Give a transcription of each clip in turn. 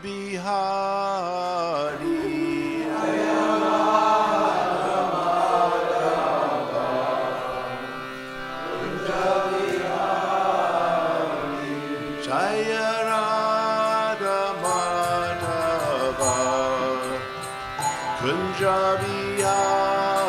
Bihari Jaya Radha Madhava Kunja Bihari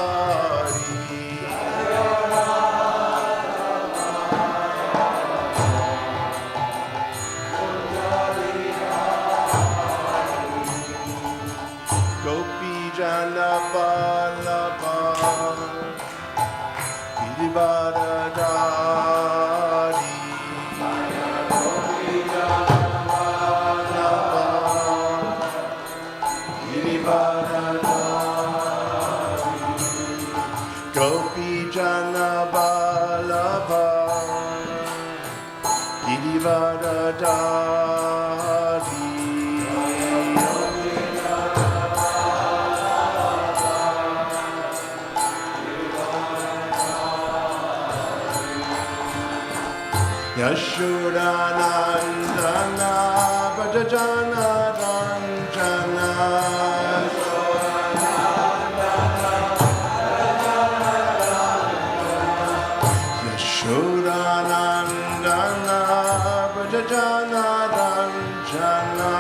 Gopi Jana Vallabha Girivardhari Gopi Jana Vallabha Girivardhari Gopi Jana Vallabha Girivardhari Yashodanandana Bhajana Ranjana Yashodanandana Bhajana Ranjana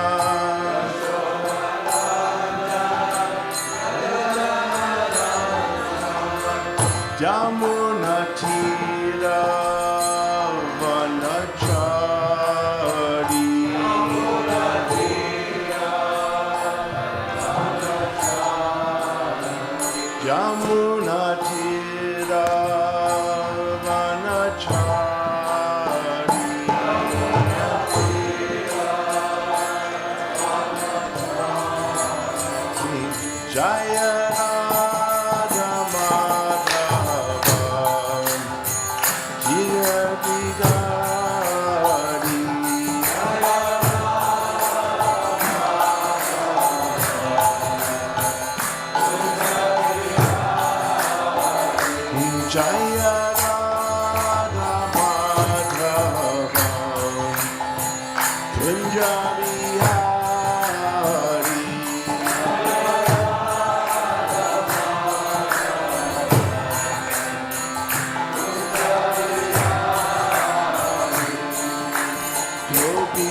Yamuna Tira Yamuna Tira Vanachari Jaya Radha Madhava Jaya Bidari Jaya Radha Madhava Kunja Bihari Gopi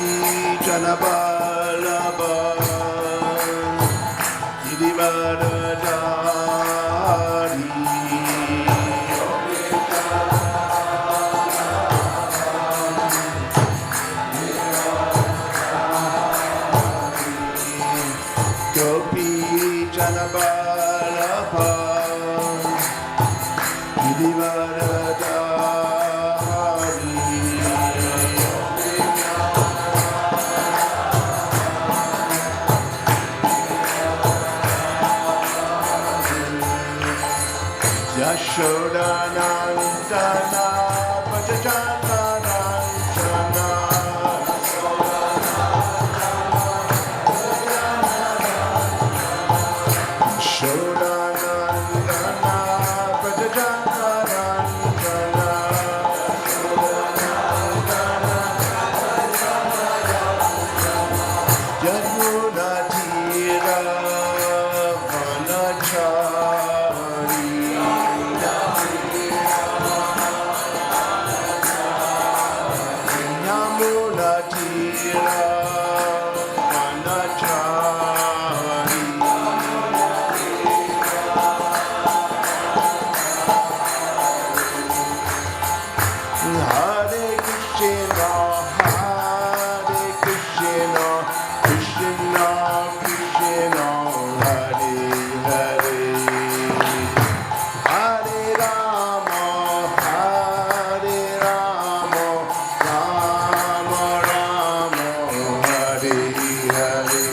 Jana Vallabha Girivardhari Gopi Jana Vallabha Girivardhari Yashodanandana Bhajana Ranjana Yashodanandana Bhajana Ranjana Yamuna Tira Vanachari Yamuna Tira Vanachari Hare Krishna Hare Krishna Krishna Krishna Hare Hare Hare Rama Hare Rama Rama Rama Hare Hare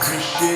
Krishna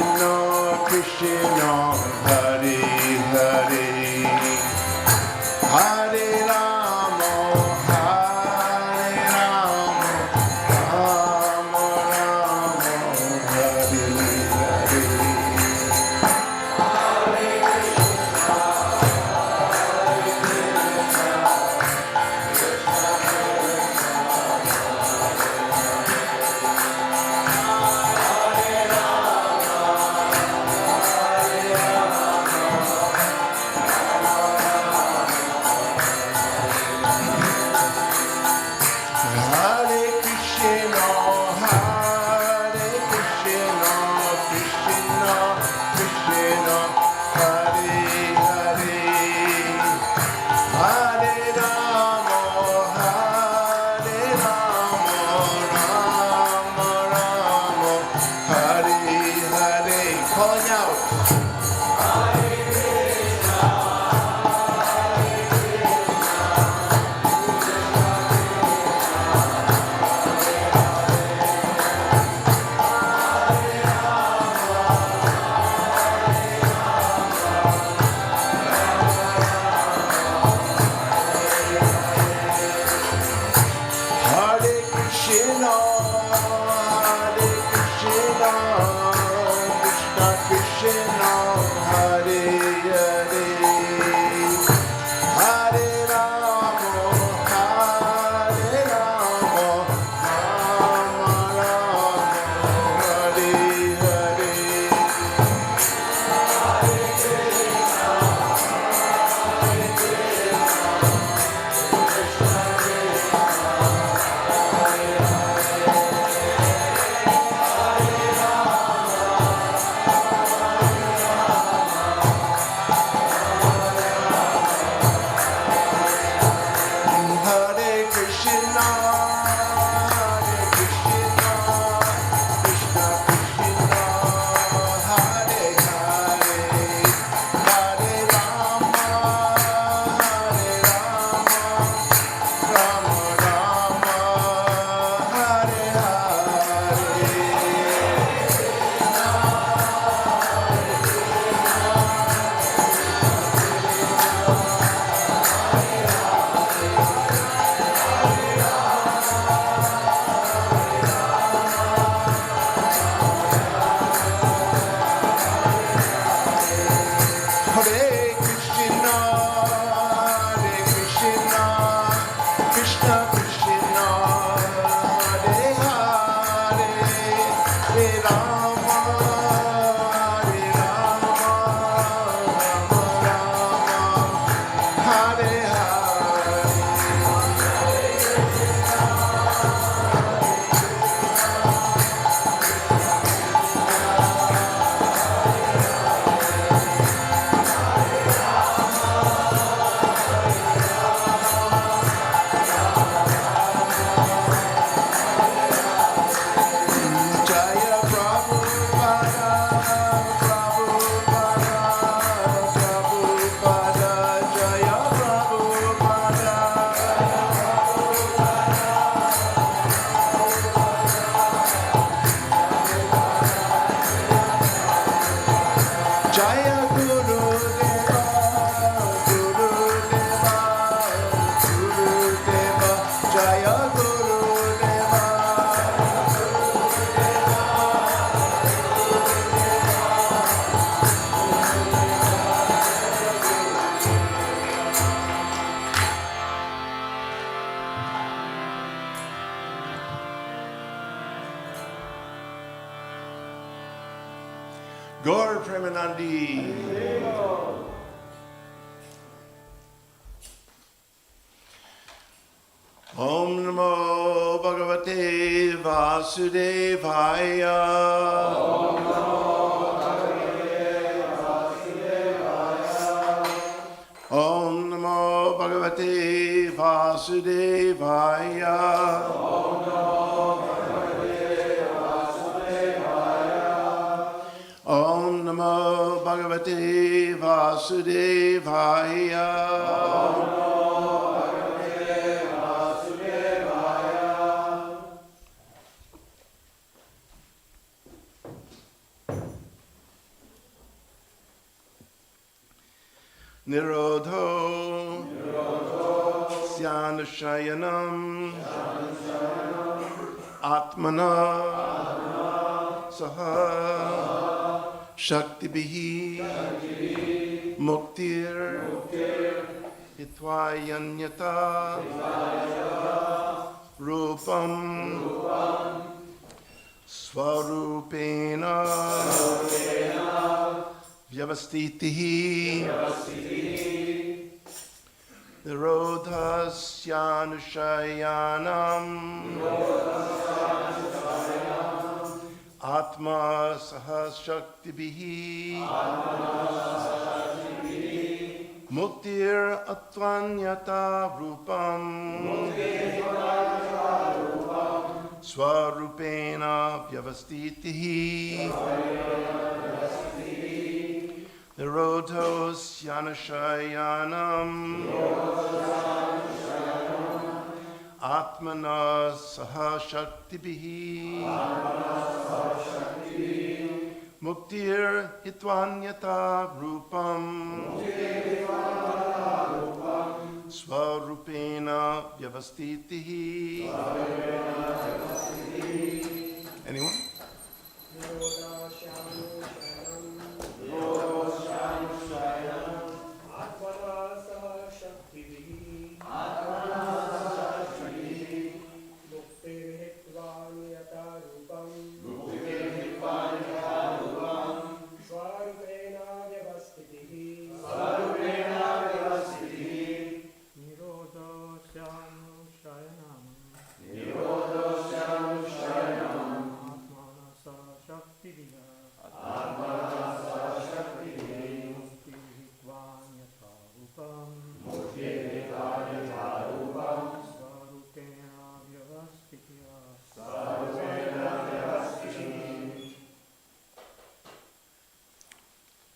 Gaur Premanandi. Om Namo Bhagavate Vasudevaya. Om Namo Bhagavate Vasudevaya. Om Namo Bhagavate Vasudevaya. Om Namo Bhagavate Vasudevaya. Om Namo Bhagavate Vasudevaya. Nirodho Syanashayanam Atmana Saha Shaktibihi Muktir Hitvayanyata Rupam Swarupena Vyavastitihi Nirodhasyanushayanam Atma Sahashaktibihi Muktir Atvanyata Rupam Swarupena Vyavastitihi Nirodhos Yanashayanam Atmana Sahashaktibihi Muktir Hitvanyata Rupam Swarupena Vyavastitihi. Anyone?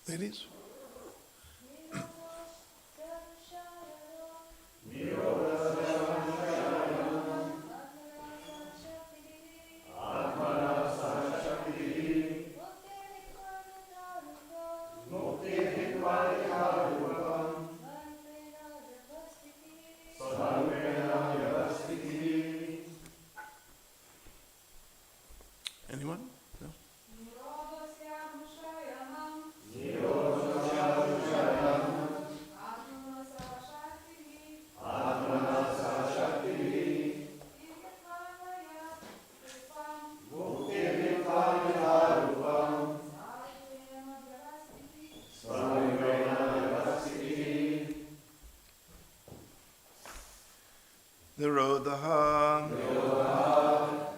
Ladies? Anyone? No? Nirodha,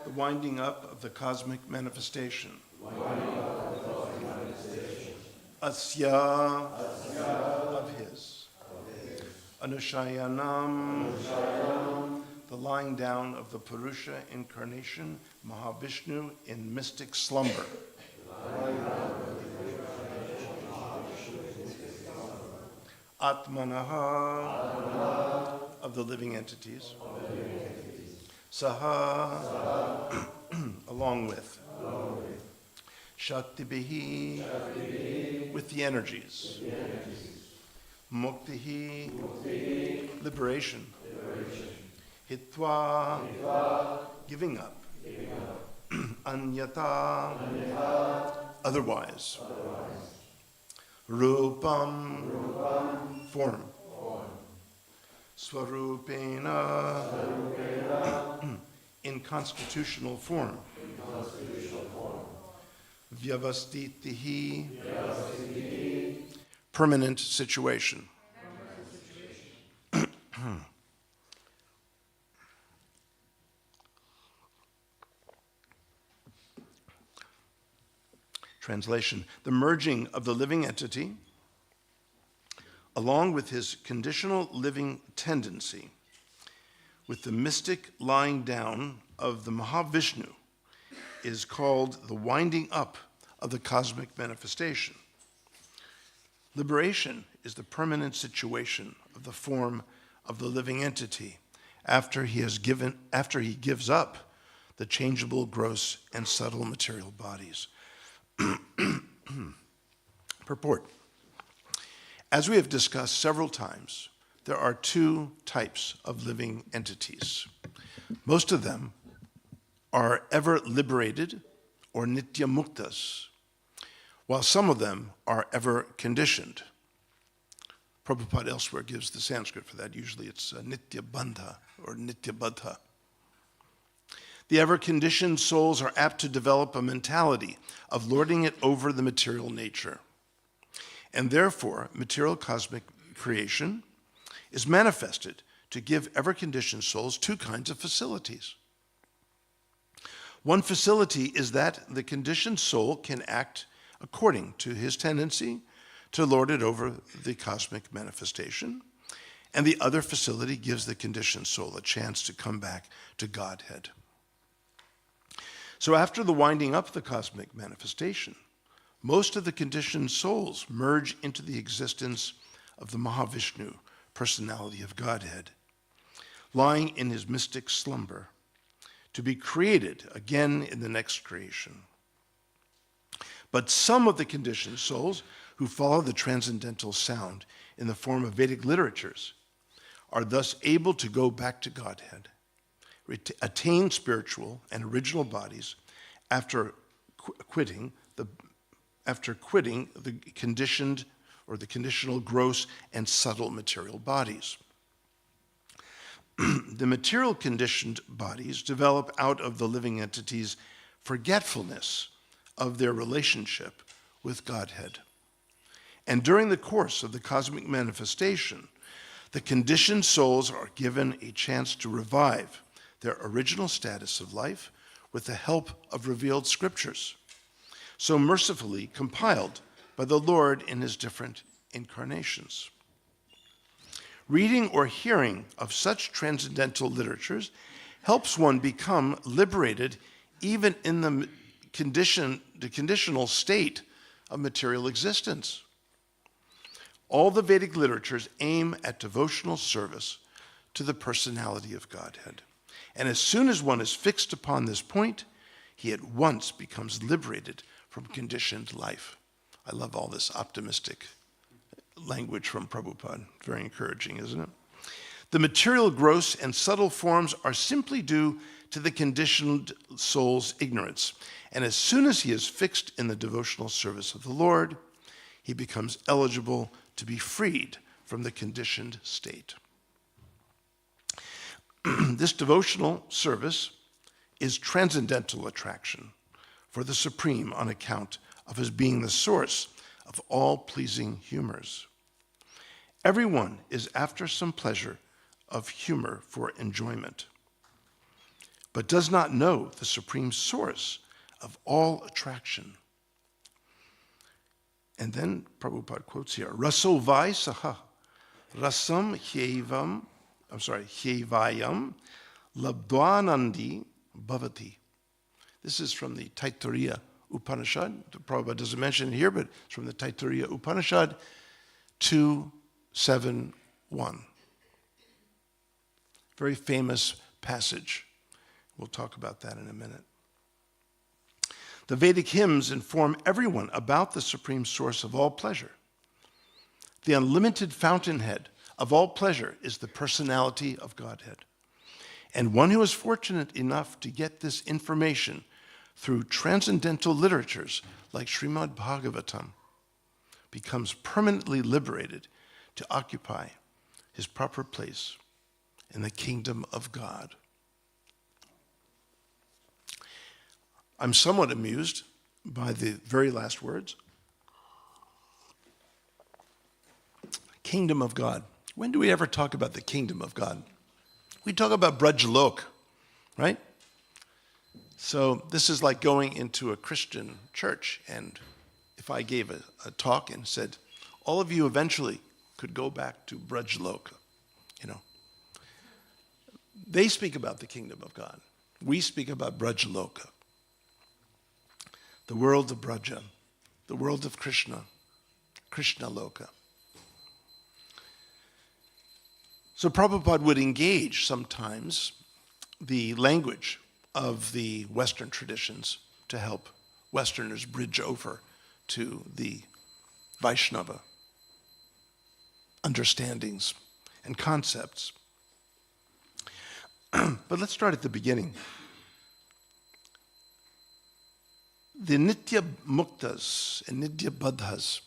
the winding up of the cosmic manifestation. Asya, of his. Anushayanam, the lying down of the Purusha incarnation, Mahavishnu, in mystic slumber. Atmanaha, of the living entities. Saha, along with. Shaktibihi, with the energies. Muktihi, liberation. Hitva, giving up. Anyata, otherwise. Rupam, form. Swarupena, in constitutional form. Vyavastitihi. Permanent situation. Translation: the merging of the living entity, along with his conditional living tendency, with the mystic lying down of the Mahavishnu, is called the winding up of the cosmic manifestation. Liberation is the permanent situation of the form of the living entity after he gives up the changeable, gross, and subtle material bodies. Purport. As we have discussed several times, there are two types of living entities. Most of them are ever liberated or nitya muktas, while some of them are ever conditioned. Prabhupada elsewhere gives the Sanskrit for that. Usually it's nitya bandha or nitya baddha. The ever-conditioned souls are apt to develop a mentality of lording it over the material nature. And therefore, material cosmic creation is manifested to give ever-conditioned souls two kinds of facilities. One facility is that the conditioned soul can act according to his tendency to lord it over the cosmic manifestation, and the other facility gives the conditioned soul a chance to come back to Godhead. So after the winding up of the cosmic manifestation, most of the conditioned souls merge into the existence of the Mahavishnu, personality of Godhead, lying in his mystic slumber, to be created again in the next creation. But some of the conditioned souls who follow the transcendental sound in the form of Vedic literatures are thus able to go back to Godhead, attain spiritual and original bodies after quitting the conditioned or the conditional gross and subtle material bodies. The material conditioned bodies develop out of the living entity's forgetfulness of their relationship with Godhead. And during the course of the cosmic manifestation, the conditioned souls are given a chance to revive their original status of life with the help of revealed scriptures, so mercifully compiled by the Lord in his different incarnations. Reading or hearing of such transcendental literatures helps one become liberated even in the conditional state of material existence. All the Vedic literatures aim at devotional service to the personality of Godhead. And as soon as one is fixed upon this point, he at once becomes liberated from conditioned life. I love all this optimistic language from Prabhupada. Very encouraging, isn't it? The material, gross, and subtle forms are simply due to the conditioned soul's ignorance. And as soon as he is fixed in the devotional service of the Lord, he becomes eligible to be freed from the conditioned state. This devotional service is transcendental attraction for the Supreme on account of his being the source of all pleasing humors. Everyone is after some pleasure of humor for enjoyment, but does not know the supreme source of all attraction. And then Prabhupada quotes here, Raso vai saha, rasam hyevayam labdvanandi bhavati. This is from the Taittiriya Upanishad. Prabhupada doesn't mention it here, but it's from the Taittiriya Upanishad 2.7.1. Very famous passage. We'll talk about that in a minute. The Vedic hymns inform everyone about the supreme source of all pleasure. The unlimited fountainhead of all pleasure is the personality of Godhead. And one who is fortunate enough to get this information through transcendental literatures like Srimad Bhagavatam becomes permanently liberated to occupy his proper place in the kingdom of God. I'm somewhat amused by the very last words. Kingdom of God. When do we ever talk about the kingdom of God? We talk about Brajlok, right? So this is like going into a Christian church, and if I gave a talk and said, all of you eventually could go back to Brajlok, They speak about the kingdom of God. We speak about Brajloka, the world of Braja, the world of Krishna, Krishna Loka. So Prabhupada would engage sometimes the language of the Western traditions to help Westerners bridge over to the Vaishnava understandings and concepts. But let's start at the beginning. The Nitya Muktas and Nitya Baddhas,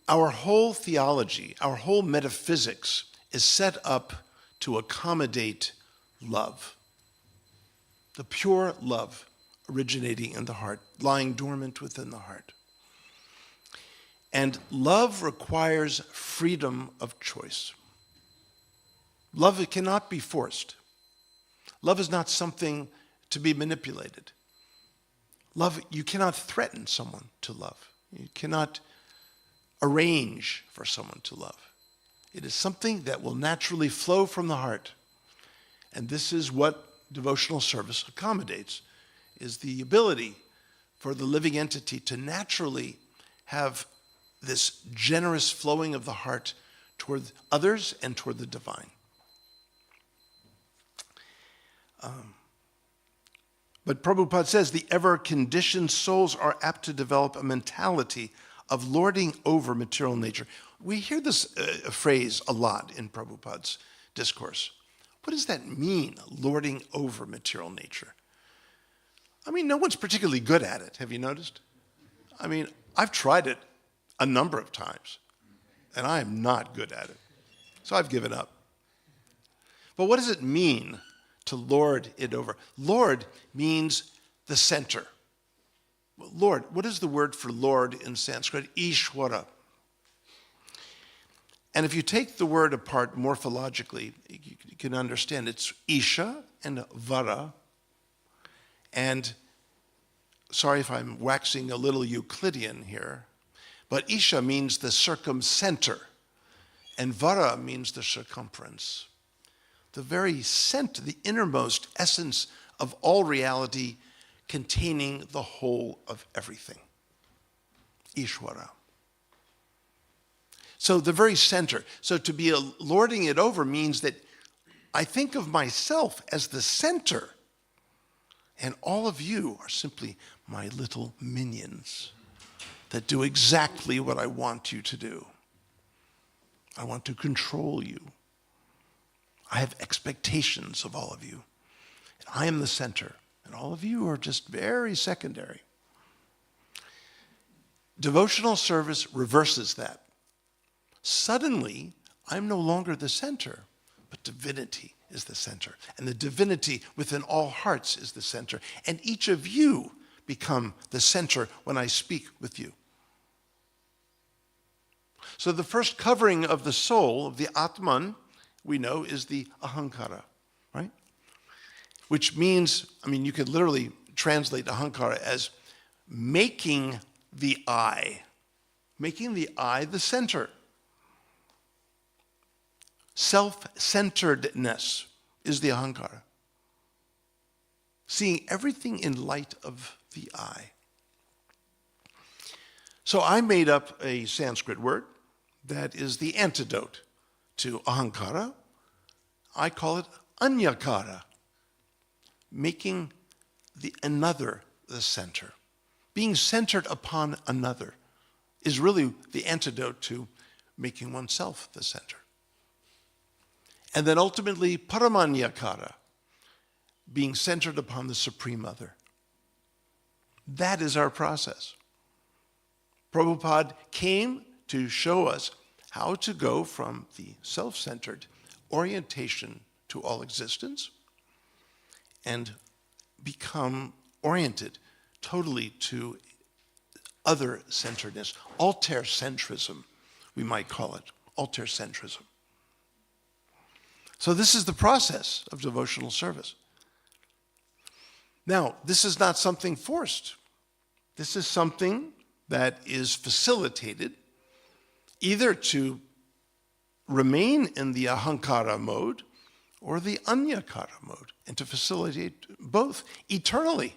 our whole theology, our whole metaphysics is set up to accommodate love. The pure love originating in the heart, lying dormant within the heart. And love requires freedom of choice. Love cannot be forced. Love is not something to be manipulated. Love, you cannot threaten someone to love. You cannot arrange for someone to love. It is something that will naturally flow from the heart. And this is what devotional service accommodates, is the ability for the living entity to naturally have this generous flowing of the heart toward others and toward the divine. But Prabhupada says the ever-conditioned souls are apt to develop a mentality of lording over material nature. We hear this phrase a lot in Prabhupada's discourse. What does that mean, lording over material nature? I mean, no one's particularly good at it. Have you noticed? I mean, I've tried it a number of times, and I am not good at it. So I've given up. But what does it mean to lord it over? Lord means the center. Lord, what is the word for Lord in Sanskrit? Ishwara. And if you take the word apart morphologically, you can understand it's Isha and Vara. And sorry if I'm waxing a little Euclidean here, but Isha means the circumcenter, and Vara means the circumference. The very center, the innermost essence of all reality, containing the whole of everything. Ishwara. So the very center. So to be lording it over means that I think of myself as the center, and all of you are simply my little minions that do exactly what I want you to do. I want to control you. I have expectations of all of you. And I am the center, and all of you are just very secondary. Devotional service reverses that. Suddenly, I'm no longer the center, but divinity is the center. And the divinity within all hearts is the center. And each of you become the center when I speak with you. So the first covering of the soul, of the Atman, we know is the ahankara, right? Which means, I mean, you could literally translate ahankara as making the I the center. Self-centeredness is the ahankara. Seeing everything in light of the I. So I made up a Sanskrit word that is the antidote to ahankara. I call it anyakara, making the another the center. Being centered upon another is really the antidote to making oneself the center. And then ultimately paramanyakara, being centered upon the Supreme Mother. That is our process. Prabhupada came to show us how to go from the self-centered orientation to all existence and become oriented totally to other-centeredness, alter-centrism, we might call it, alter-centrism. So this is the process of devotional service. Now, this is not something forced. This is something that is facilitated either to remain in the ahankara mode or the anyakara mode, and to facilitate both eternally.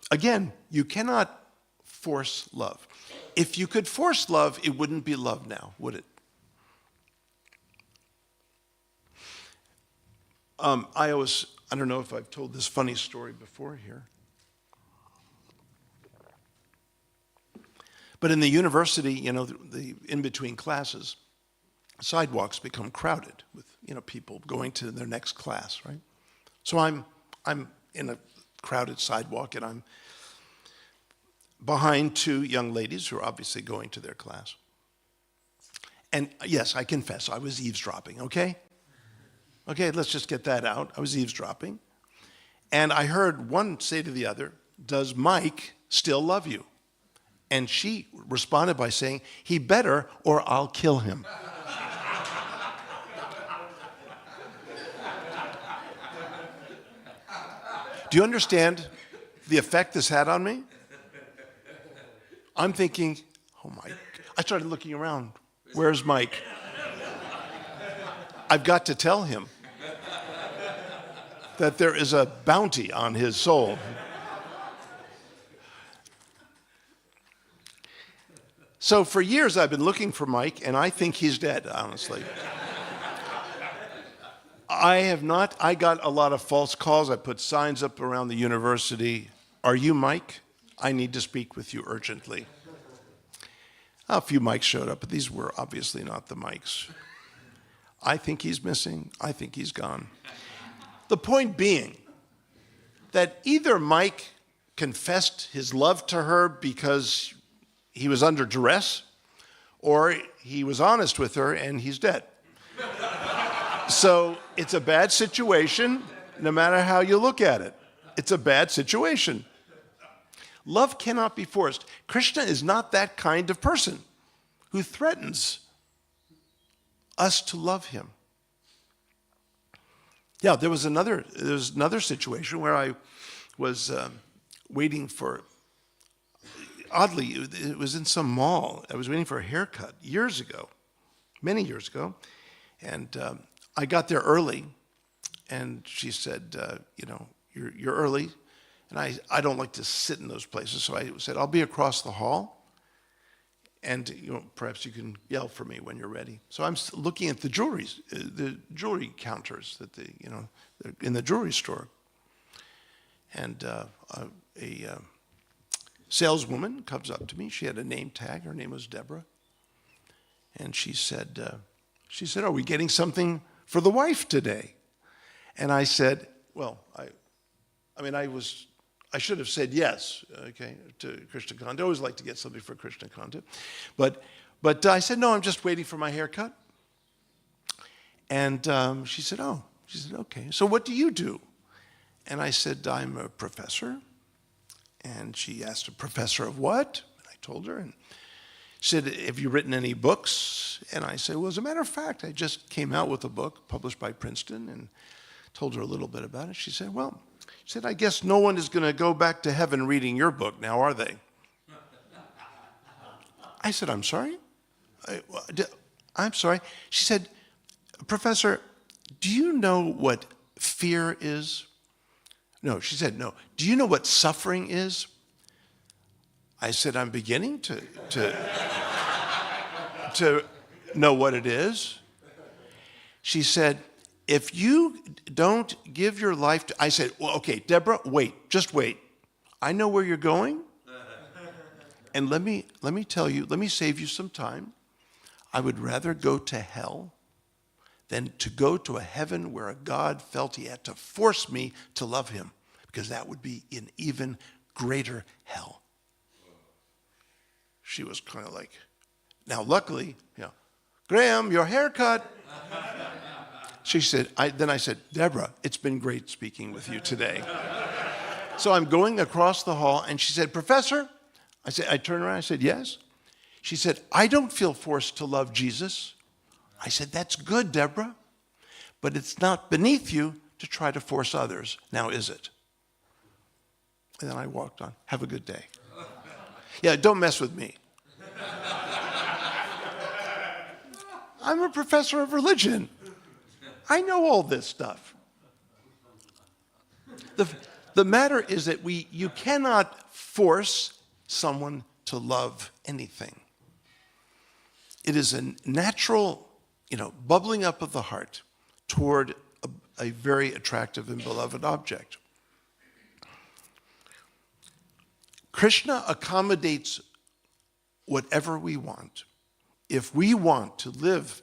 Again, you cannot force love. If you could force love, it wouldn't be love now, would it? I don't know if I've told this funny story before here. But in the university, the in-between classes, sidewalks become crowded with, people going to their next class, right? So I'm in a crowded sidewalk, and I'm behind two young ladies who are obviously going to their class. And yes, I confess, I was eavesdropping, okay? Okay, let's just get that out. I was eavesdropping. And I heard one say to the other, "Does Mike still love you?" And she responded by saying, "He better, or I'll kill him." Do you understand the effect this had on me? I'm thinking, oh my, I started looking around. Where's Mike? I've got to tell him that there is a bounty on his soul. So for years I've been looking for Mike, and I think he's dead, honestly. I got a lot of false calls. I put signs up around the university. "Are you Mike? I need to speak with you urgently." A few Mikes showed up, but these were obviously not the Mikes. I think he's missing. I think he's gone. The point being that either Mike confessed his love to her because he was under duress, or he was honest with her and he's dead. So it's a bad situation, no matter how you look at it. It's a bad situation. Love cannot be forced. Krishna is not that kind of person who threatens us to love him. Yeah, there was another situation where I was waiting for, oddly, it was in some mall. I was waiting for a haircut years ago, many years ago, and I got there early, and she said, you're early, and I don't like to sit in those places, so I said, "I'll be across the hall, and perhaps you can yell for me when you're ready." So I'm looking at the jewelry counters that in the jewelry store, and a saleswoman comes up to me. She had a name tag. Her name was Deborah, and she said, "Are we getting something for the wife today?" And I said, well, I should have said yes, okay, to Krishna Kanta. I always like to get something for Krishna Kanta. But I said, "No, I'm just waiting for my haircut." And she said, "Okay, so what do you do?" And I said, "I'm a professor." And she asked, "A professor of what?" And I told her, and she said, "Have you written any books?" And I said, "Well, as a matter of fact, I just came out with a book published by Princeton," and told her a little bit about it. She said, "I guess no one is going to go back to heaven reading your book now, are they?" I said, "I'm sorry?" "I'm sorry." She said, "Professor, do you know what fear is?" No, she said, "No. Do you know what suffering is?" I said, "I'm beginning to know what it is." She said, "If you don't give your life to..." I said, "Well, okay, Deborah, just wait. I know where you're going. And let me tell you, let me save you some time. I would rather go to hell than to go to a heaven where a God felt he had to force me to love him, because that would be an even greater hell." She was kind of like, now luckily, "Graham, your haircut." Then I said, Deborah, it's been great speaking with you today. So I'm going across the hall, and she said, Professor, I turned around, I said, yes. She said, I don't feel forced to love Jesus. I said, that's good, Deborah, but it's not beneath you to try to force others. Now, is it? And then I walked on. Have a good day. Yeah, don't mess with me. I'm a professor of religion. I know all this stuff. The matter is that you cannot force someone to love anything. It is a natural, bubbling up of the heart toward a very attractive and beloved object. Krishna accommodates whatever we want. If we want to live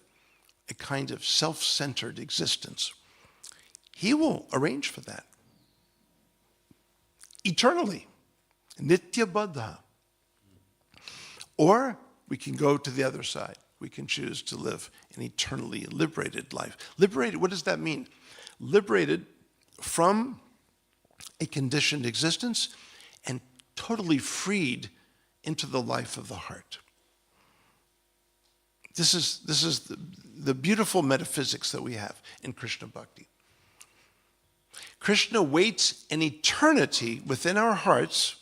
a kind of self-centered existence, he will arrange for that. Eternally. Nitya Baddha. Or we can go to the other side. We can choose to live an eternally liberated life. Liberated, what does that mean? Liberated from a conditioned existence and totally freed into the life of the heart. This is the beautiful metaphysics that we have in Krishna Bhakti. Krishna waits an eternity within our hearts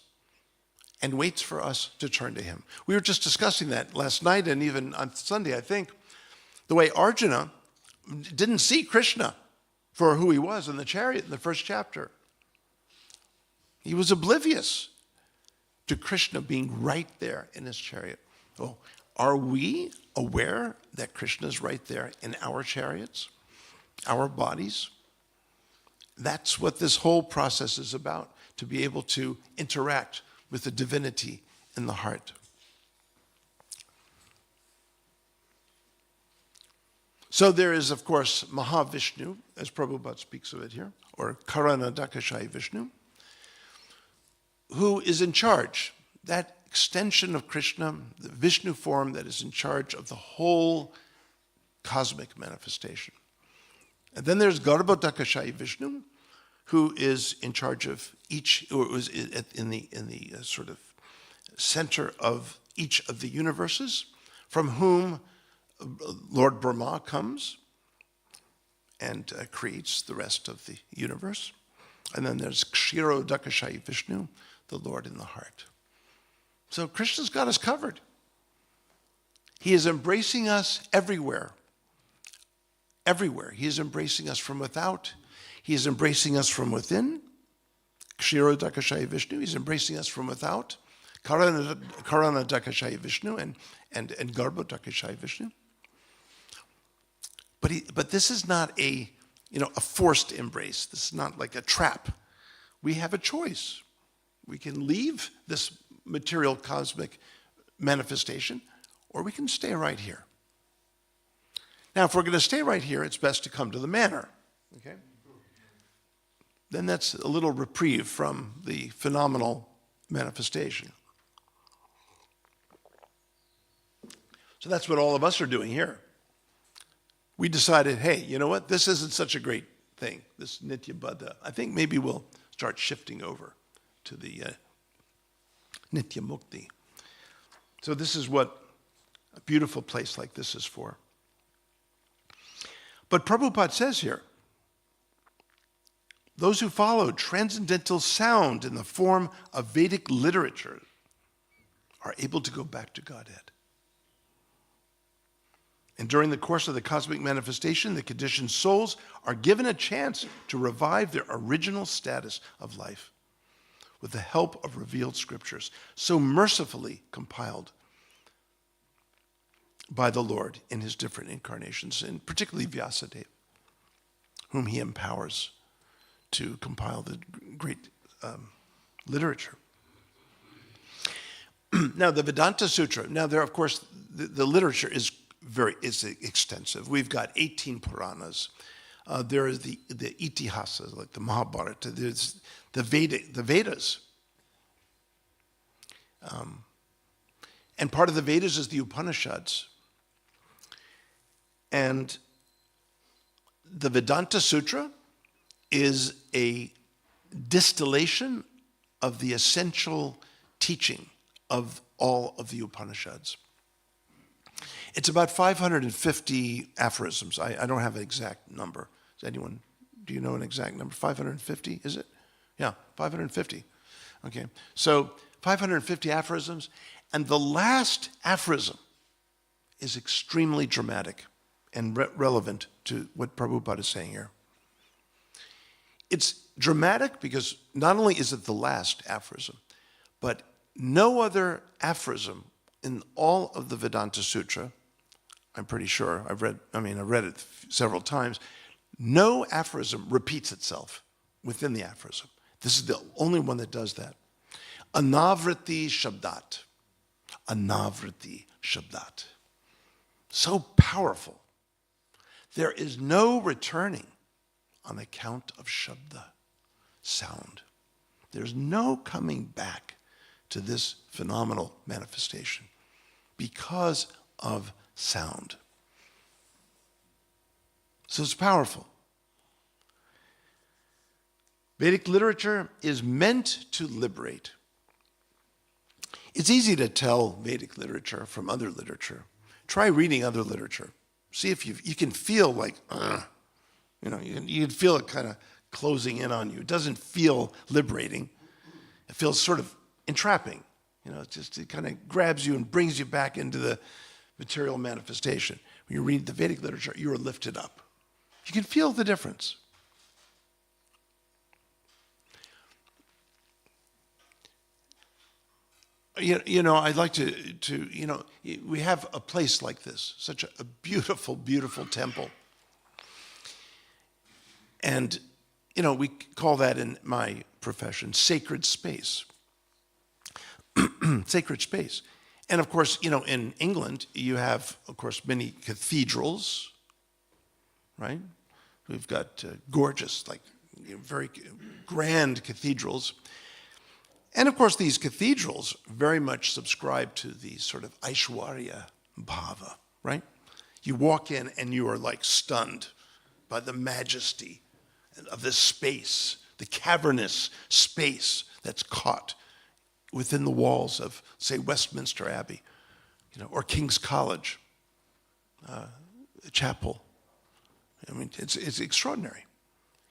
and waits for us to turn to him. We were just discussing that last night and even on Sunday, I think, the way Arjuna didn't see Krishna for who he was in the chariot in the first chapter. He was oblivious to Krishna being right there in his chariot. Oh, are we aware that Krishna is right there in our chariots, our bodies? That's what this whole process is about, to be able to interact with the divinity in the heart. So there is, of course, Mahavishnu, as Prabhupada speaks of it here, or Karana Dakashai Vishnu, who is in charge, that extension of Krishna, the Vishnu form that is in charge of the whole cosmic manifestation. And then there's Garbhodakashai Vishnu, who is in charge of each, or was in the sort of center of each of the universes, from whom Lord Brahma comes and creates the rest of the universe. And then there's Kshirodakashai Vishnu, the Lord in the heart. So Krishna's got us covered. He is embracing us everywhere. Everywhere. He is embracing us from without. He is embracing us from within. Kshirodakashai Vishnu. He's embracing us from without. Karanadakashai Vishnu and Garbhodakashai Vishnu. But this is not a forced embrace. This is not like a trap. We have a choice. We can leave this material cosmic manifestation, or we can stay right here. Now, if we're going to stay right here, it's best to come to the manor. Okay? Then that's a little reprieve from the phenomenal manifestation. So that's what all of us are doing here. We decided, hey, you know what? This isn't such a great thing, this Nitya Baddha. I think maybe we'll start shifting over to the Nitya Mukti. So this is what a beautiful place like this is for. But Prabhupada says here, those who follow transcendental sound in the form of Vedic literature are able to go back to Godhead. And during the course of the cosmic manifestation, the conditioned souls are given a chance to revive their original status of life with the help of revealed scriptures, so mercifully compiled by the Lord in his different incarnations, and particularly Vyasadeva, whom he empowers to compile the great literature. Now, the Vedanta Sutra, now there, of course, the literature is extensive. We've got 18 Puranas. There is the Itihasas, like the Mahabharata. There's the Vedas. And part of the Vedas is the Upanishads. And the Vedanta Sutra is a distillation of the essential teaching of all of the Upanishads. It's about 550 aphorisms. I don't have an exact number. Does anyone, do you know an exact number? 550, is it? Yeah, 550. Okay, so 550 aphorisms, and the last aphorism is extremely dramatic and relevant to what Prabhupada is saying here. It's dramatic because not only is it the last aphorism, but no other aphorism in all of the Vedanta Sutra, I'm pretty sure, I've read it several times, no aphorism repeats itself within the aphorism. This is the only one that does that. Anavriti Shabdat. Anavriti Shabdat. So powerful. There is no returning on account of Shabda, sound. There's no coming back to this phenomenal manifestation because of sound. So it's powerful. Vedic literature is meant to liberate. It's easy to tell Vedic literature from other literature. Try reading other literature. See if you can feel like, you can feel it kind of closing in on you. It doesn't feel liberating. It feels sort of entrapping. It kind of grabs you and brings you back into the material manifestation. When you read the Vedic literature, you are lifted up. You can feel the difference. I'd like to, we have a place like this, such a beautiful, beautiful temple. And, we call that in my profession sacred space. Sacred space. And of course, in England, you have, of course, many cathedrals, right? We've got gorgeous, very grand cathedrals. And of course, these cathedrals very much subscribe to the sort of Aishwarya Bhava, right? You walk in and you are stunned by the majesty of this space, the cavernous space that's caught within the walls of, say, Westminster Abbey, or King's College Chapel. It's extraordinary.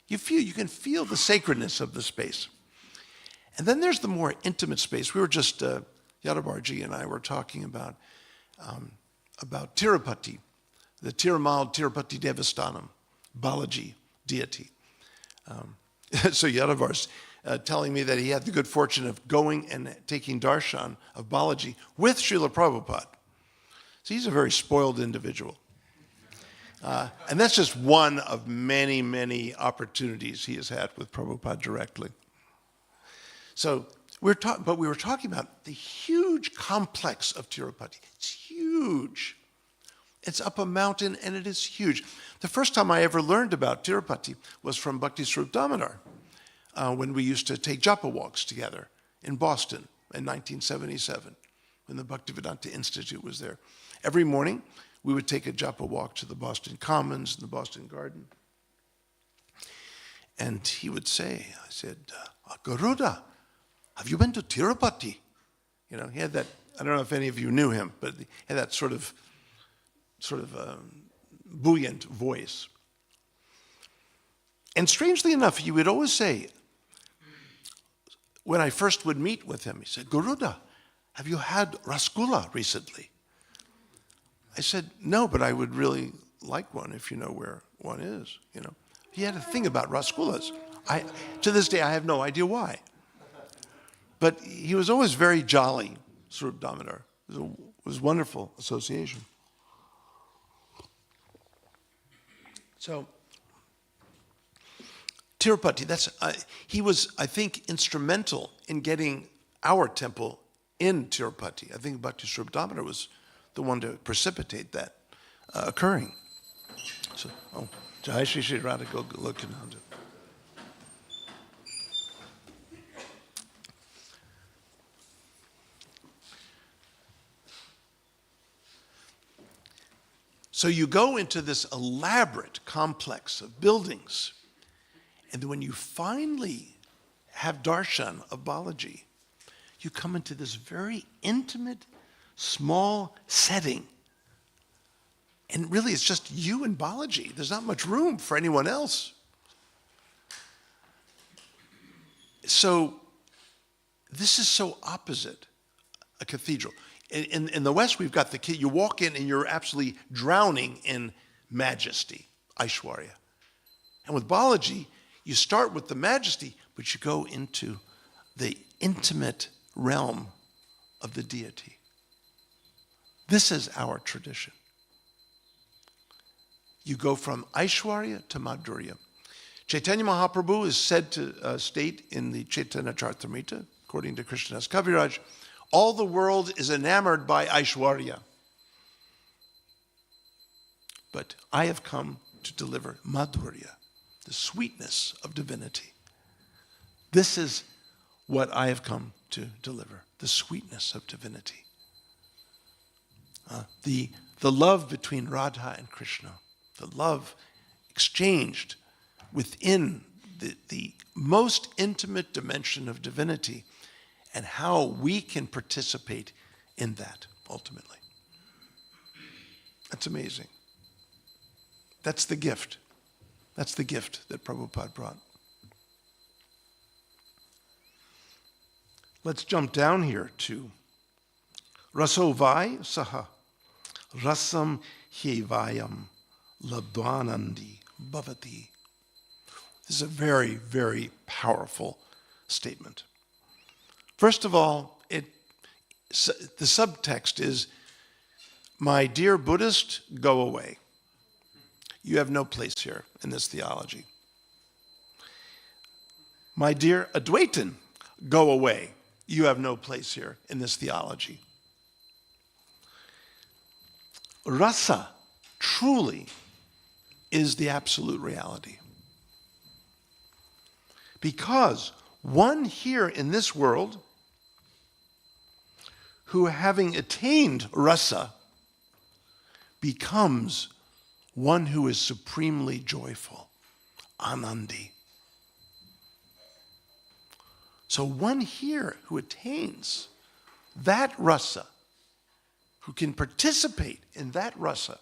You can feel the sacredness of the space. And then there's the more intimate space. We were just, Yadavarji and I were talking about Tirupati, the Tirumal Tirupati Devasthanam, Balaji deity. So Yadavar's telling me that he had the good fortune of going and taking darshan of Balaji with Srila Prabhupada. So he's a very spoiled individual. And that's just one of many, many opportunities he has had with Prabhupada directly. So we were talking about the huge complex of Tirupati. It's huge. It's up a mountain and it is huge. The first time I ever learned about Tirupati was from Bhakti Swarup Damodar, when we used to take japa walks together in Boston in 1977, when the Bhaktivedanta Institute was there. Every morning, we would take a japa walk to the Boston Commons and the Boston Garden. And he would say, I said, Garuda, have you been to Tirupati? He had that, I don't know if any of you knew him, but he had that sort of buoyant voice. And strangely enough, he would always say, when I first would meet with him, he said, Garuda, have you had rasgulla recently? I said, no, but I would really like one if you know where one is. He had a thing about rasgullas. To this day, I have no idea why. But he was always very jolly, Swarup Damodar. It was a wonderful association. So, Tirupati, he was, I think, instrumental in getting our temple in Tirupati. I think Bhakti Swarup Damodar was the one to precipitate that occurring. So, Jai Shri Shri Radha Gokunanda. So you go into this elaborate complex of buildings, and then when you finally have darshan of Balaji, you come into this very intimate, small setting. And really, it's just you and Balaji. There's not much room for anyone else. So this is so opposite a cathedral. In the West, we've got you walk in and you're absolutely drowning in majesty, Aishwarya. And with Balaji, you start with the majesty, but you go into the intimate realm of the deity. This is our tradition. You go from Aishwarya to Madhurya. Chaitanya Mahaprabhu is said to state in the Chaitanya Charitamrita, according to Krishnadas Kaviraj, all the world is enamored by Aishwarya. But I have come to deliver Madhurya, the sweetness of divinity. This is what I have come to deliver, the sweetness of divinity. The love between Radha and Krishna, the love exchanged within the most intimate dimension of divinity, and how we can participate in that ultimately. That's amazing. That's the gift. That's the gift that Prabhupada brought. Let's jump down here to Rasovai Saha Rasam Hyevayam Labdvanandi Bhavati. This is a very, very powerful statement. First of all, the subtext is, my dear Buddhist, go away. You have no place here in this theology. My dear Advaitin, go away. You have no place here in this theology. Rasa truly is the absolute reality. Because one here in this world who, having attained rasa, becomes one who is supremely joyful, anandi. So one here who attains that rasa, who can participate in that rasa,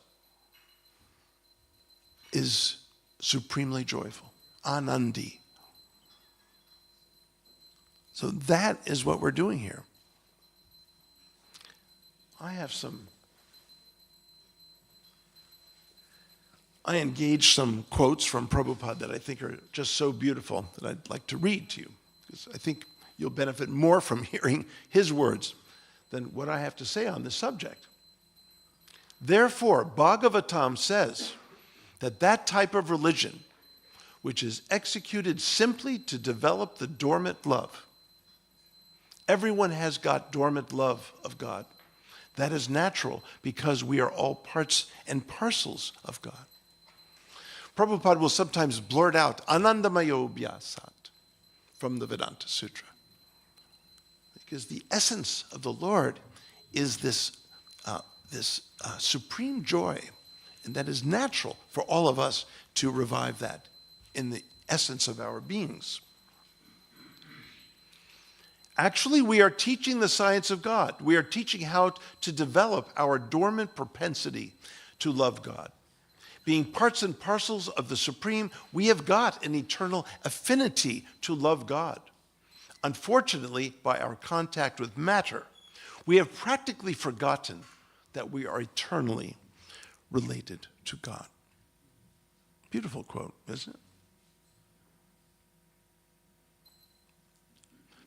is supremely joyful, anandi. So that is what we're doing here. I engaged some quotes from Prabhupada that I think are just so beautiful that I'd like to read to you, because I think you'll benefit more from hearing his words than what I have to say on this subject. Therefore, Bhagavatam says that that type of religion, which is executed simply to develop the dormant love, everyone has got dormant love of God. That is natural because we are all parts and parcels of God. Prabhupada will sometimes blurt out Anandamayo Bhyasat from the Vedanta Sutra. Because the essence of the Lord is this supreme joy, and that is natural for all of us to revive that in the essence of our beings. Actually, we are teaching the science of God. We are teaching how to develop our dormant propensity to love God. Being parts and parcels of the Supreme, we have got an eternal affinity to love God. Unfortunately, by our contact with matter, we have practically forgotten that we are eternally related to God. Beautiful quote, isn't it?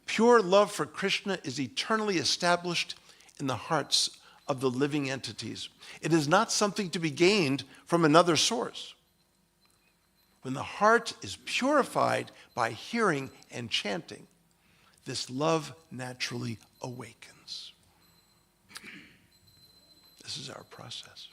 Pure love for Krishna is eternally established in the hearts of the living entities. It is not something to be gained from another source. When the heart is purified by hearing and chanting, this love naturally awakens. This is our process.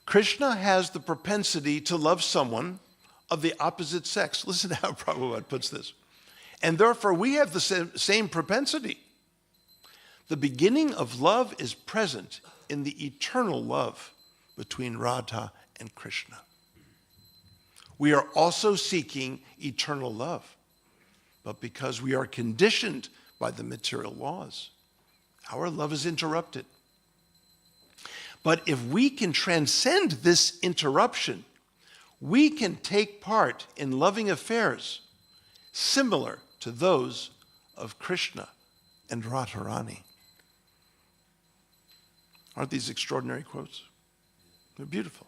Krishna has the propensity to love someone of the opposite sex. Listen to how Prabhupada puts this. And therefore, we have the same propensity. The beginning of love is present in the eternal love between Radha and Krishna. We are also seeking eternal love, but because we are conditioned by the material laws, our love is interrupted. But if we can transcend this interruption, we can take part in loving affairs similar to those of Krishna and Radharani. Aren't these extraordinary quotes? They're beautiful.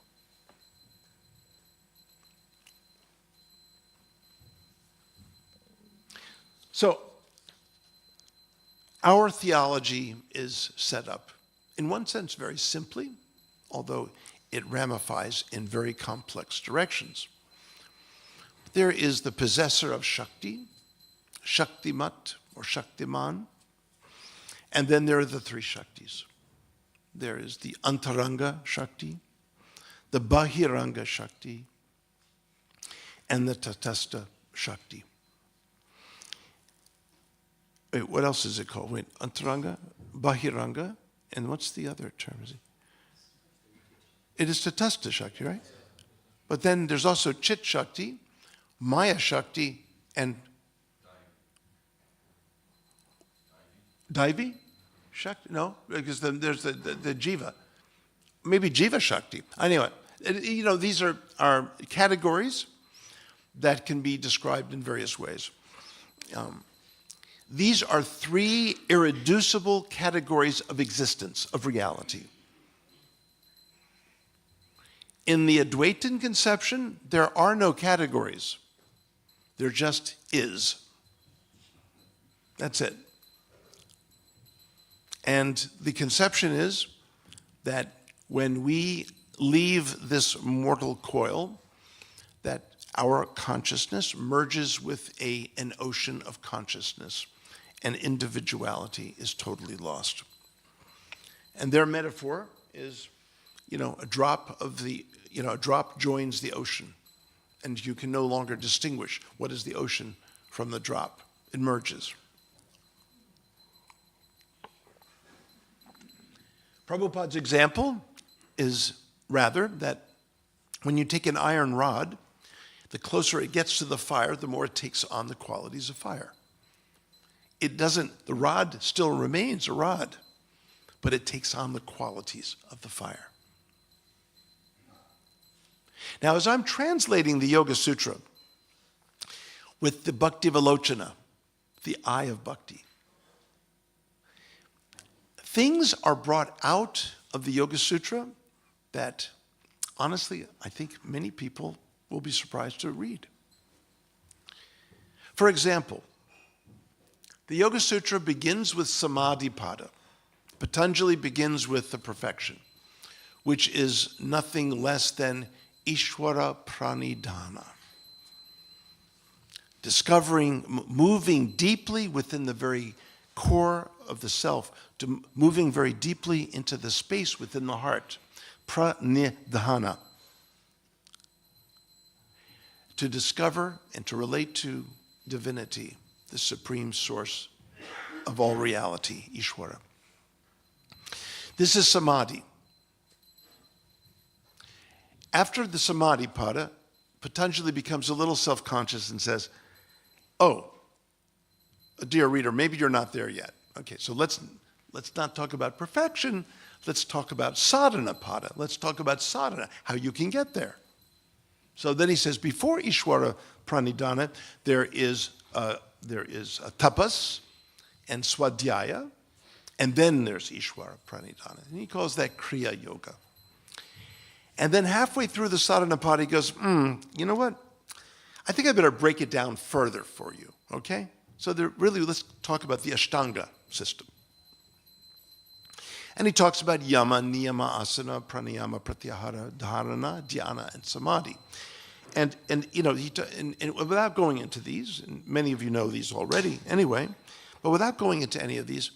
So, our theology is set up, in one sense, very simply, although it ramifies in very complex directions. There is the possessor of Shakti, Shaktimat or Shaktiman, and then there are the three Shaktis. There is the Antaranga Shakti, the Bahiranga Shakti, and the Tatastha Shakti. Wait, what else is it called? Wait, Antaranga, Bahiranga, and what's the other term? It is Tatastha Shakti, right? But then there's also Chit Shakti, Maya Shakti, and Daivi Shakti? No, because then there's the Jiva. Maybe Jiva Shakti. Anyway, these are categories that can be described in various ways. These are three irreducible categories of existence, of reality. In the Advaitin conception, there are no categories. There just is. That's it. And the conception is that when we leave this mortal coil, that our consciousness merges with an ocean of consciousness, and individuality is totally lost. And their metaphor is, a drop joins the ocean, and you can no longer distinguish what is the ocean from the drop. It merges. Prabhupada's example is rather that when you take an iron rod, the closer it gets to the fire, the more it takes on the qualities of fire. The rod still remains a rod, but it takes on the qualities of the fire. Now, as I'm translating the Yoga Sutra with the Bhakti Vilochana, the eye of bhakti, things are brought out of the Yoga Sutra that, honestly, I think many people will be surprised to read. For example, the Yoga Sutra begins with Samadhi Pada. Patanjali begins with the perfection, which is nothing less than Ishvara Pranidhana. Discovering, moving deeply within the very core of the self, to moving very deeply into the space within the heart. Pranidhana. To discover and to relate to divinity, the supreme source of all reality, Ishvara. This is Samadhi. After the Samadhi Pada, Patanjali becomes a little self-conscious and says, oh, dear reader, maybe you're not there yet. Okay, so let's not talk about perfection. Let's talk about sadhana pada. Let's talk about sadhana, how you can get there. So then he says, before Ishvara Pranidhana, there is a tapas and swadhyaya, and then there's Ishvara Pranidhana. And he calls that Kriya Yoga. And then halfway through the sadhana pada, he goes, you know what? I think I better break it down further for you, okay? So let's talk about the Ashtanga system. And he talks about yama, niyama, asana, pranayama, pratyahara, dharana, dhyana, and samadhi. And without going into these, and many of you know these already anyway, but without going into any of these,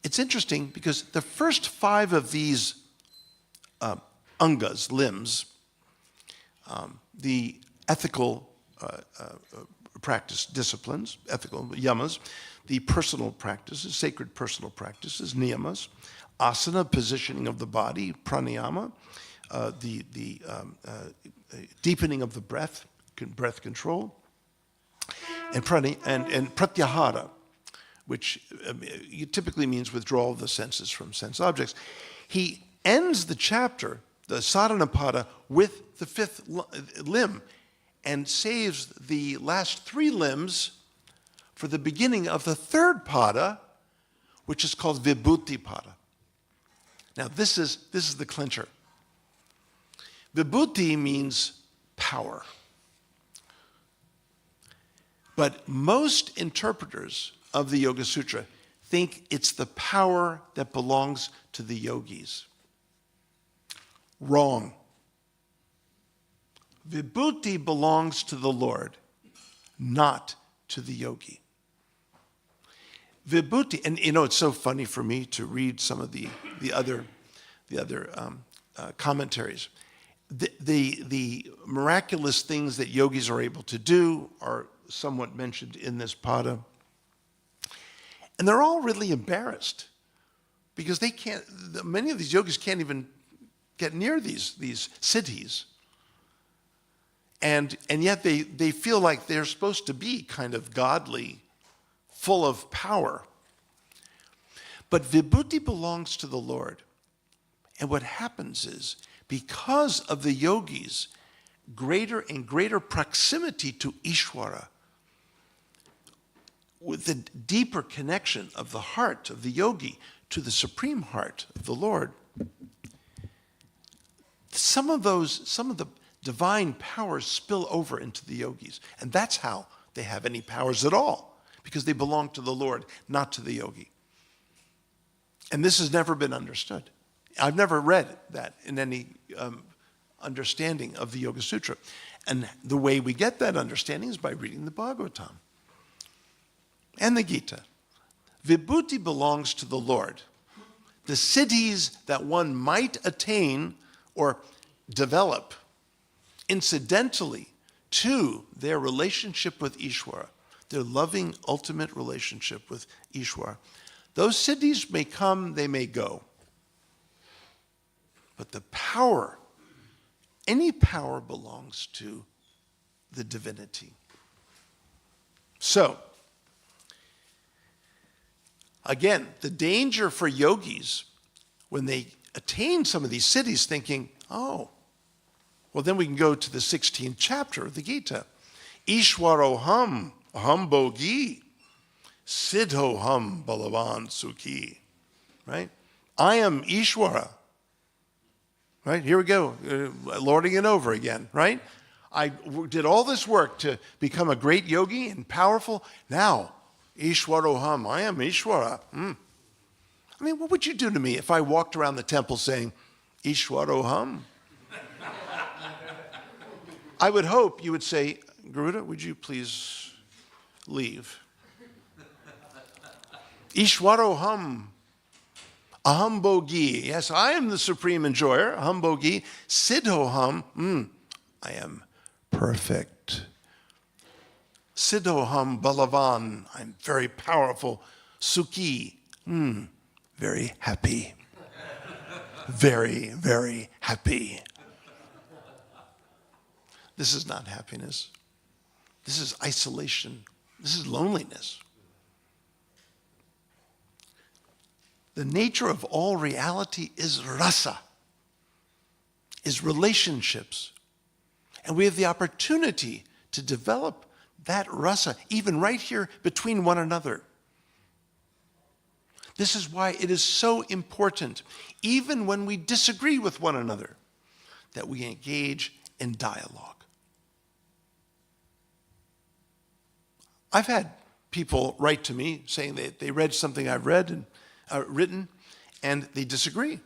it's interesting because the first 5 of these angas, limbs, the ethical practice disciplines, ethical yamas, the personal practices, sacred personal practices, niyamas, asana, positioning of the body, pranayama, the deepening of the breath control, and pratyahara, which typically means withdrawal of the senses from sense objects. He ends the chapter, the sadhanapada, with the fifth limb and saves the last three limbs for the beginning of the third pada, which is called vibhuti pada. Now this is the clincher. Vibhuti means power. But most interpreters of the Yoga Sutra think it's the power that belongs to the yogis. Wrong. Vibhuti belongs to the Lord, not to the yogi. Vibhuti, and it's so funny for me to read some of the other commentaries. The miraculous things that yogis are able to do are somewhat mentioned in this pada. And they're all really embarrassed because many of these yogis can't even get near these cities. And yet they feel like they're supposed to be kind of godly, full of power. But vibhuti belongs to the Lord. And what happens is, because of the yogis' greater and greater proximity to Ishvara, with the deeper connection of the heart of the yogi to the supreme heart of the Lord, some of the divine powers spill over into the yogis. And that's how they have any powers at all, because they belong to the Lord, not to the yogi. And this has never been understood. I've never read that in any understanding of the Yoga Sutra. And the way we get that understanding is by reading the Bhagavatam and the Gita. Vibhuti belongs to the Lord. The siddhis that one might attain or develop incidentally to their relationship with Ishvara, their loving ultimate relationship with Ishvara, those siddhis may come, they may go. But the power, any power belongs to the divinity. So, again, the danger for yogis when they attain some of these siddhis thinking, oh, well then we can go to the 16th chapter of the Gita. Ishwaroham aham bogi siddhoham balavan sukhi. Right? I am Ishvara. Right? Here we go, lording it over again, right? I did all this work to become a great yogi and powerful. Now, Ishwaroham, I am Ishvara. I mean, what would you do to me if I walked around the temple saying, Ishwaroham? I would hope you would say, Garuda, would you please leave? Ishwaroham. Aham bogi, yes, I am the supreme enjoyer. Aham bogi, siddhoham, I am perfect. Siddhoham balavan, I'm very powerful. Sukhi, very happy. Very, very happy. This is not happiness. This is isolation. This is loneliness. The nature of all reality is rasa, is relationships. And we have the opportunity to develop that rasa, even right here between one another. This is why it is so important, even when we disagree with one another, that we engage in dialogue. I've had people write to me saying that they read something I've read and written, and they disagree.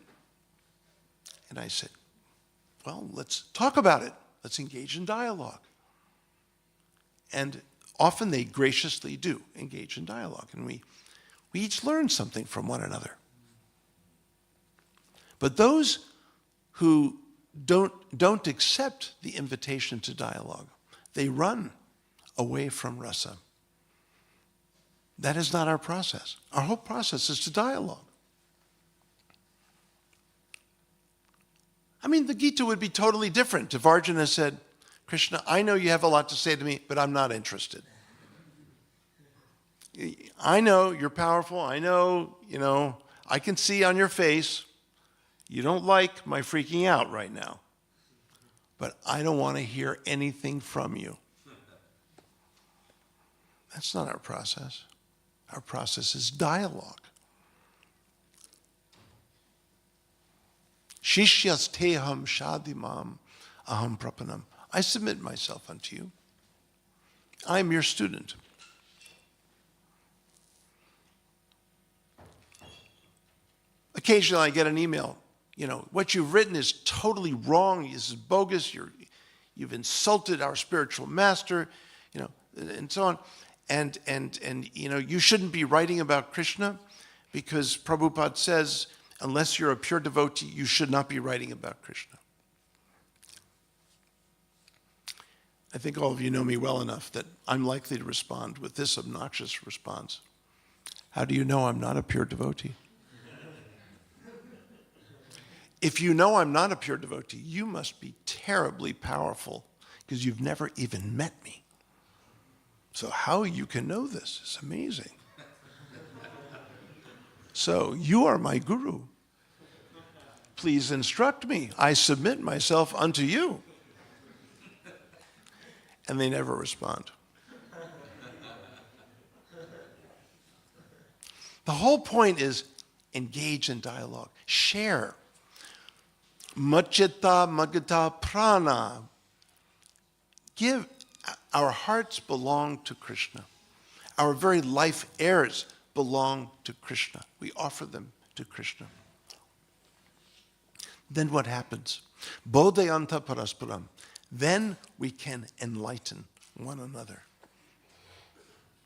And I said, well, let's talk about it. Let's engage in dialogue. And often they graciously do engage in dialogue, and we each learn something from one another. But those who don't accept the invitation to dialogue, they run away from rasa. That is not our process. Our whole process is to dialogue. I mean, the Gita would be totally different if Arjuna said, Krishna, I know you have a lot to say to me, but I'm not interested. I know you're powerful. I know, I can see on your face, you don't like my freaking out right now. But I don't want to hear anything from you. That's not our process. Our process is dialogue. Shishyas teham shadimam aham prapanam. I submit myself unto you. I am your student. Occasionally I get an email, what you've written is totally wrong, this is bogus, you've insulted our spiritual master, and so on. And you shouldn't be writing about Krishna because Prabhupada says, unless you're a pure devotee, you should not be writing about Krishna. I think all of you know me well enough that I'm likely to respond with this obnoxious response. How do you know I'm not a pure devotee? If you know I'm not a pure devotee, you must be terribly powerful because you've never even met me. So how you can know this is amazing. So you are my guru. Please instruct me. I submit myself unto you. And they never respond. The whole point is engage in dialogue. Share. Machita magata prana. Give. Our hearts belong to Krishna. Our very life heirs belong to Krishna. We offer them to Krishna. Then what happens? Bodhayanta parasparam. Then we can enlighten one another.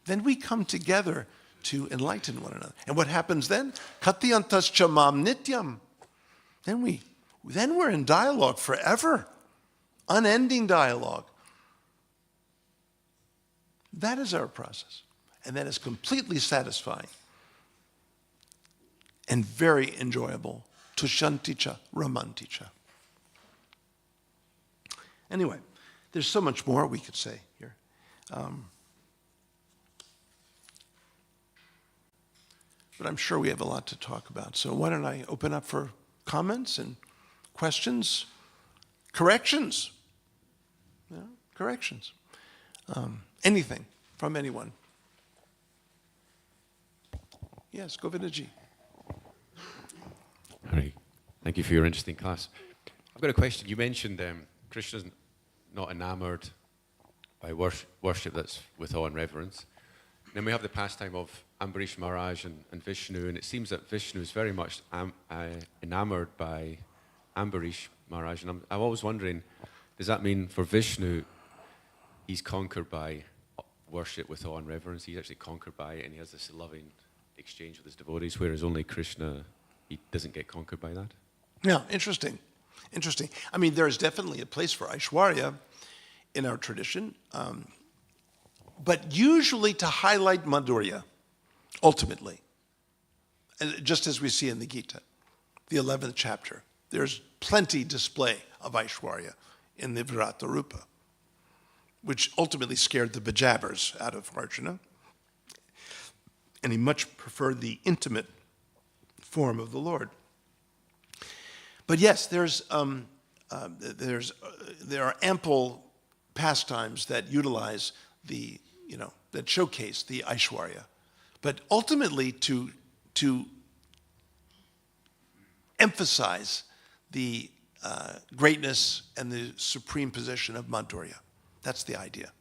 Then we come together to enlighten one another. And what happens then? Katyantas chamam nityam. Then we're in dialogue forever. Unending dialogue. That is our process. And that is completely satisfying and very enjoyable. Tushanticha, ramanticha. Anyway, there's so much more we could say here. But I'm sure we have a lot to talk about. So why don't I open up for comments and questions, corrections. Corrections. Anything from anyone. Yes, Govindaji. Hari, thank you for your interesting class. I've got a question. You mentioned Krishna's not enamored by worship that's with awe and reverence. Then we have the pastime of Ambarish Maharaj and Vishnu, and it seems that Vishnu is very much enamored by Ambarish Maharaj. And I'm always wondering, does that mean for Vishnu, he's conquered by worship with awe and reverence? He's actually conquered by it, and he has this loving exchange with his devotees, whereas only Krishna, he doesn't get conquered by that? Yeah, interesting. I mean, there's definitely a place for Aishwarya in our tradition, but usually to highlight Madhurya, ultimately, just as we see in the Gita, the 11th chapter. There's plenty display of Aishwarya in the Virata Rupa, which ultimately scared the Bajabbers out of Arjuna. And he much preferred the intimate form of the Lord. But yes, there are ample pastimes that utilize that showcase the Aishwarya. But ultimately to emphasize the greatness and the supreme position of Madhurya. That's the idea,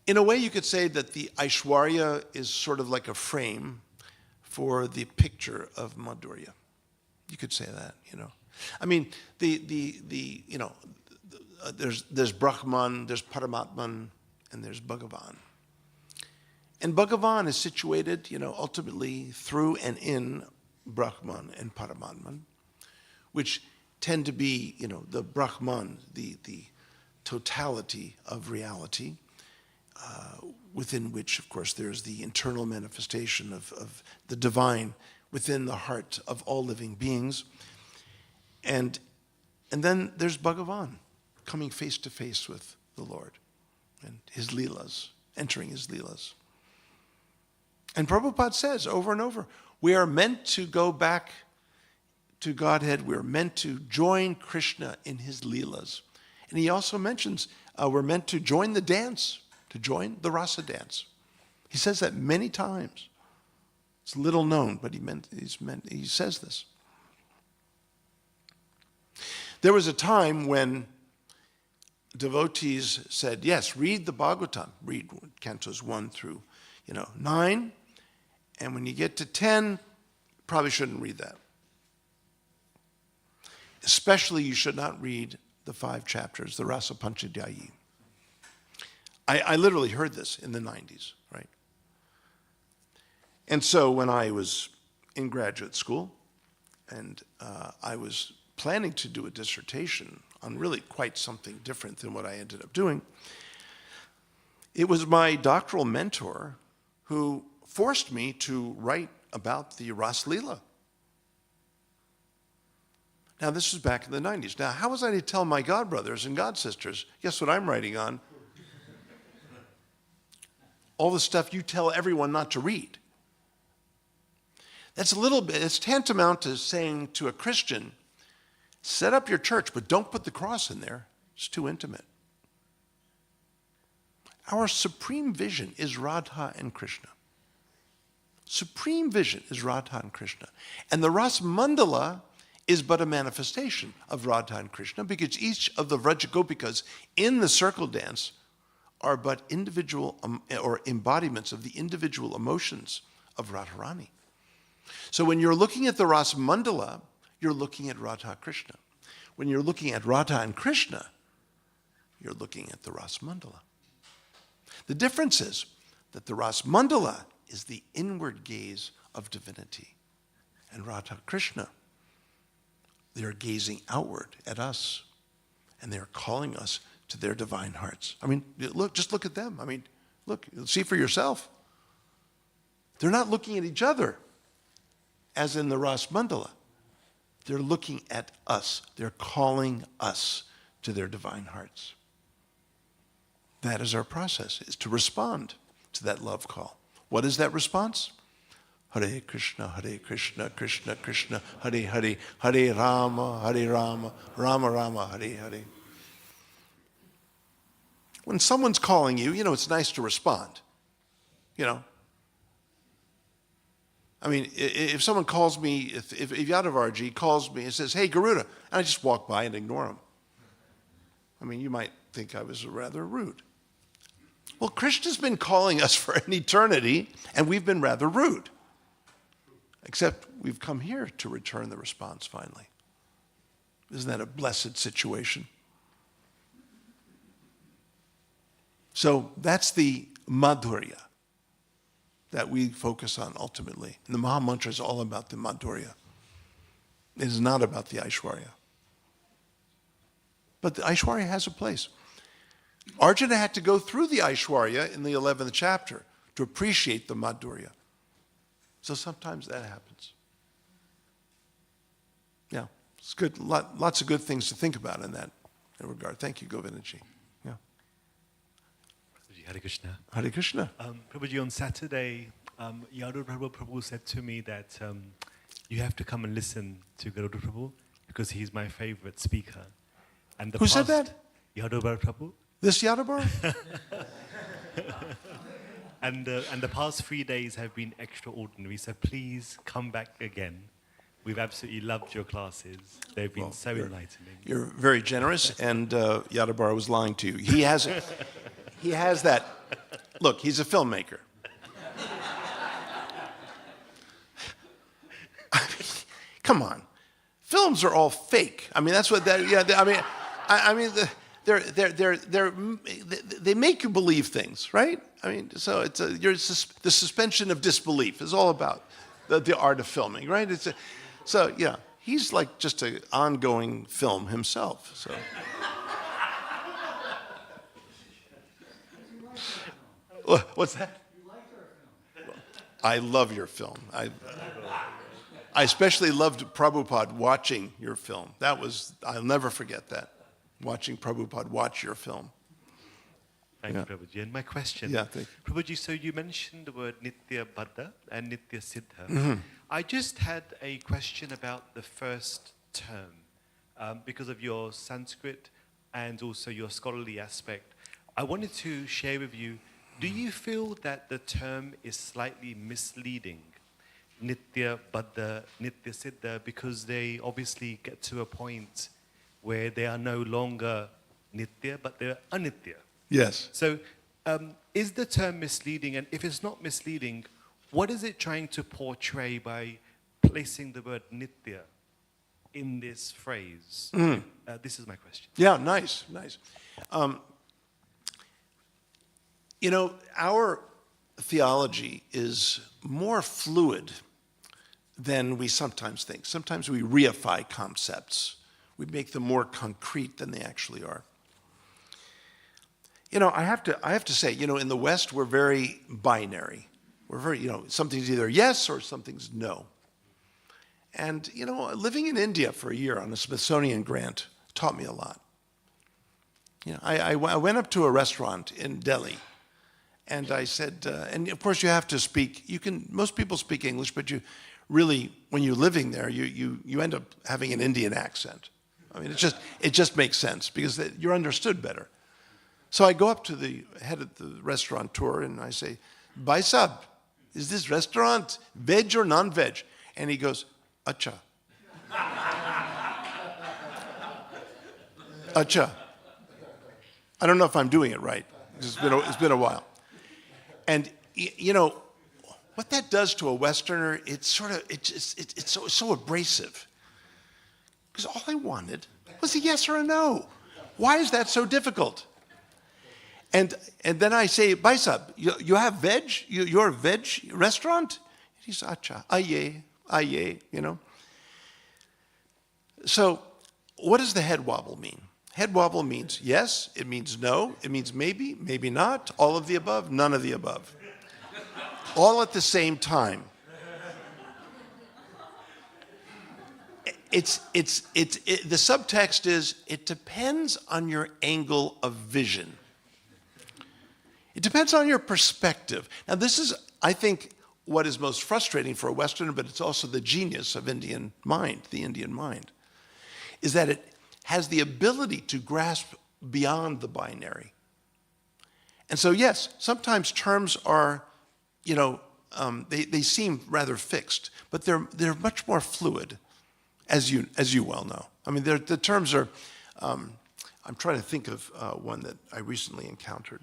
In a way, you could say that the Aishwarya is sort of like a frame for the picture of Madhurya. You could say that, I mean, there's Brahman, there's Paramatman, and there's Bhagavan. And Bhagavan is situated, ultimately through and in Brahman and Paramatman, which tend to be, the Brahman, the totality of reality, within which, of course, there's the internal manifestation of the divine within the heart of all living beings. And then there's Bhagavan, coming face to face with the Lord and his leelas, entering his leelas. And Prabhupada says over and over, we are meant to go back to Godhead. We're meant to join Krishna in his leelas. And he also mentions we're meant to join the dance, to join the rasa dance. He says that many times. It's little known, but he says this. There was a time when devotees said, yes, read the Bhagavatam, read cantos 1 through 9, and when you get to 10, probably shouldn't read that. Especially you should not read the 5 chapters, the Rasa Panchadhyayi. I literally heard this in the 90s, right? And so when I was in graduate school, and I was planning to do a dissertation on really quite something different than what I ended up doing, it was my doctoral mentor who forced me to write about the Ras Leela. Now, this was back in the 90s. Now, how was I to tell my godbrothers and godsisters, guess what I'm writing on? All the stuff you tell everyone not to read. That's a little bit, it's tantamount to saying to a Christian, set up your church, but don't put the cross in there. It's too intimate. Our supreme vision is Radha and Krishna. Supreme vision is Radha and Krishna. And the Ras Mandala is but a manifestation of Radha and Krishna, because each of the Vraja Gopikas in the circle dance are but individual or embodiments of the individual emotions of Radharani. So when you're looking at the Ras Mandala, you're looking at Radha Krishna. When you're looking at Radha and Krishna, you're looking at the Ras Mandala. The difference is that the Ras Mandala is the inward gaze of divinity. And Radha Krishna, they're gazing outward at us, and they're calling us to their divine hearts. I mean, just look at them. I mean, look, see for yourself. They're not looking at each other, as in the Ras Mandala. They're looking at us. They're calling us to their divine hearts. That is our process, is to respond to that love call. What is that response? Hare Krishna, Krishna Krishna, Hare Hare, Hare Rama, Rama Rama, Hare Hare. When someone's calling you, it's nice to respond. I mean, if someone calls me, if Yadavarji calls me and says, hey, Garuda, and I just walk by and ignore him. I mean, you might think I was rather rude. Well, Krishna's been calling us for an eternity, and we've been rather rude. Except we've come here to return the response finally. Isn't that a blessed situation? So that's the madhurya that we focus on ultimately. And the Maha Mantra is all about the madhurya. It is not about the Aishwarya. But the Aishwarya has a place. Arjuna had to go through the Aishwarya in the 11th chapter to appreciate the madhurya. So sometimes that happens. Yeah, it's good. Lots of good things to think about in that regard. Thank you, Govindaji. Yeah. Hare Krishna. Hare Krishna. Prabhuji, on Saturday, Yadu Prabhu said to me that you have to come and listen to Garuda Prabhu because he's my favorite speaker. And Who said that? Yadu Prabhu. This Yadabar? And the past 3 days have been extraordinary, so please come back again. We've absolutely loved your classes. They've been so enlightening. You're very generous, and Yadabar was lying to you. He has that. Look, he's a filmmaker. I mean, come on. Films are all fake. I mean, that's what that, yeah, I mean, they make you believe things, right? I mean, so it's the suspension of disbelief is all about the art of filming, right? So yeah, he's like just an ongoing film himself. So What's that? I love your film. I especially loved Prabhupada watching your film. I'll never forget that, watching Prabhupada watch your film. Thank you, Prabhuji. And my question, Yeah, thank you. Prabhuji, so you mentioned the word Nitya Baddha and Nitya Siddha. I just had a question about the first term because of your Sanskrit and also your scholarly aspect. I wanted to share with you, do you feel that the term is slightly misleading, Nitya Baddha, Nitya Siddha, because they obviously get to a point where they are no longer Nitya, but they're Anitya? Yes. So is the term misleading? And if it's not misleading, what is it trying to portray by placing the word Nitya in this phrase? This is my question. Yeah, nice. Our theology is more fluid than we sometimes think. Sometimes we reify concepts. We make them more concrete than they actually are. I have to say, in the West, we're very binary. We're very, something's either yes or something's no. And, living in India for a year on a Smithsonian grant taught me a lot. I went up to a restaurant in Delhi, and I said, and of course you have to speak, most people speak English, but you really, when you're living there, you end up having an Indian accent. I mean, it just makes sense because you're understood better. So I go up to the head of the restaurateur and I say, Bhai Sahab, is this restaurant veg or non-veg? And he goes, Acha. Acha. I don't know if I'm doing it right. It's been a while. And what that does to a Westerner, it's so abrasive. Because all I wanted was a yes or a no. Why is that so difficult? And then I say, Bhai Sahab, you have veg? You're a veg restaurant? He says, Acha, aye, So what does the head wobble mean? Head wobble means yes, it means no, it means maybe, maybe not, all of the above, none of the above. All at the same time. The subtext is, it depends on your angle of vision. It depends on your perspective. Now, this is, I think, what is most frustrating for a Westerner, but it's also the genius of the Indian mind, is that it has the ability to grasp beyond the binary. And so, yes, sometimes terms are, they seem rather fixed, but they're much more fluid, as you well know. I mean, the terms are. I'm trying to think of one that I recently encountered.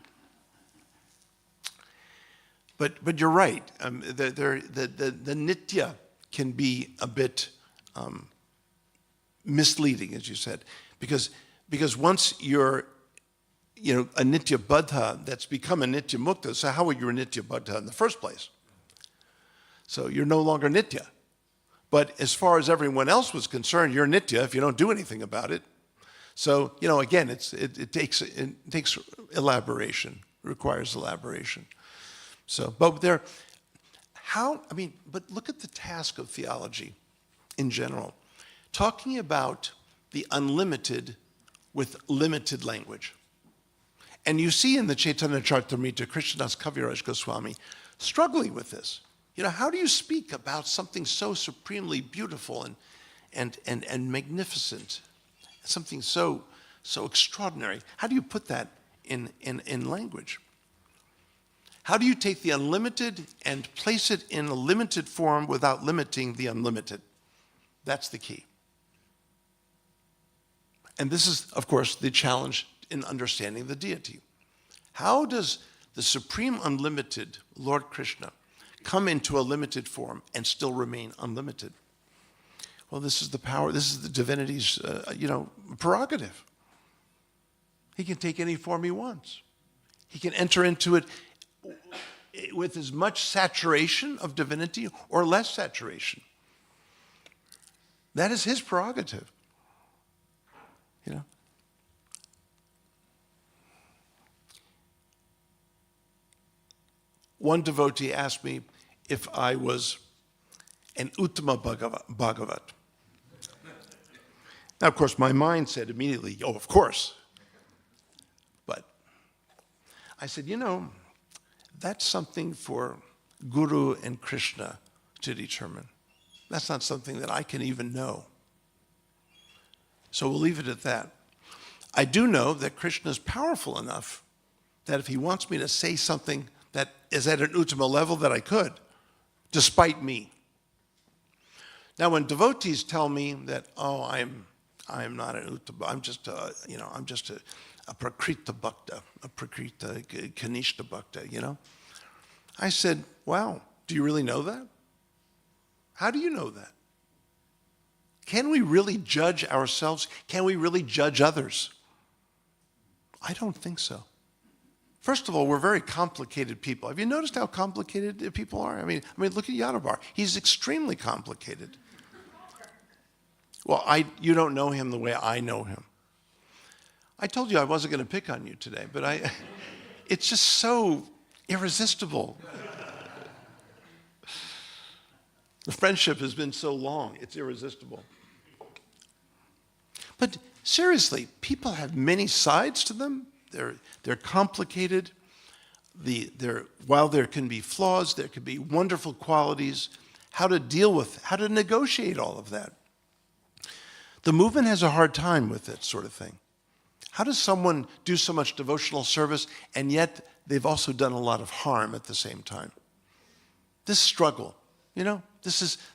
But you're right. The nitya can be a bit misleading, as you said, because once you're a nitya baddha that's become a nitya mukta, so how are you a nitya baddha in the first place? So you're no longer nitya. But as far as everyone else was concerned, you're nitya if you don't do anything about it. So again, it takes elaboration, requires elaboration. So, but look at the task of theology in general. Talking about the unlimited with limited language. And you see in the Chaitanya Charitamrita, Krishnadas Kaviraj Goswami struggling with this. How do you speak about something so supremely beautiful and magnificent, something so extraordinary? How do you put that in language? How do you take the unlimited and place it in a limited form without limiting the unlimited? That's the key. And this is, of course, the challenge in understanding the deity. How does the supreme unlimited Lord Krishna come into a limited form and still remain unlimited? Well, this is the power, this is the divinity's, prerogative. He can take any form he wants. He can enter into it with as much saturation of divinity or less saturation. That is his prerogative. one devotee asked me if I was an Uttama Bhagavat. Now, of course, my mind said immediately, oh, of course. But I said, that's something for Guru and Krishna to determine. That's not something that I can even know. So we'll leave it at that. I do know that Krishna is powerful enough that if he wants me to say something that is at an Uttama level, that I could, despite me. Now, when devotees tell me that, oh, I'm not an Uttama, I'm just a Prakrita Bhakta, a Prakrita Kanishta Bhakta, I said, wow, do you really know that? How do you know that? Can we really judge ourselves? Can we really judge others? I don't think so. First of all, we're very complicated people. Have you noticed how complicated people are? I mean, look at Yadabar. He's extremely complicated. Well, you don't know him the way I know him. I told you I wasn't going to pick on you today, but it's just so irresistible. The friendship has been so long, it's irresistible. But seriously, people have many sides to them. They're complicated. While there can be flaws, there can be wonderful qualities. How to negotiate all of that. The movement has a hard time with that sort of thing. How does someone do so much devotional service and yet they've also done a lot of harm at the same time? This struggle,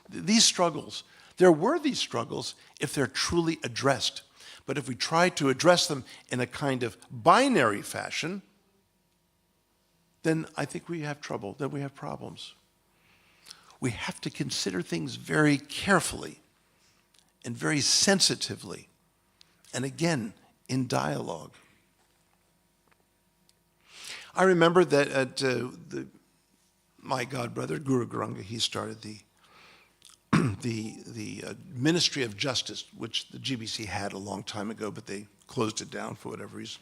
these struggles, they're worthy struggles if they're truly addressed. But if we try to address them in a kind of binary fashion, then I think we have trouble, then we have problems. We have to consider things very carefully and very sensitively, and again, in dialogue. I remember that my godbrother, Guru Garuda, he started the Ministry of Justice, which the GBC had a long time ago, but they closed it down for whatever reason.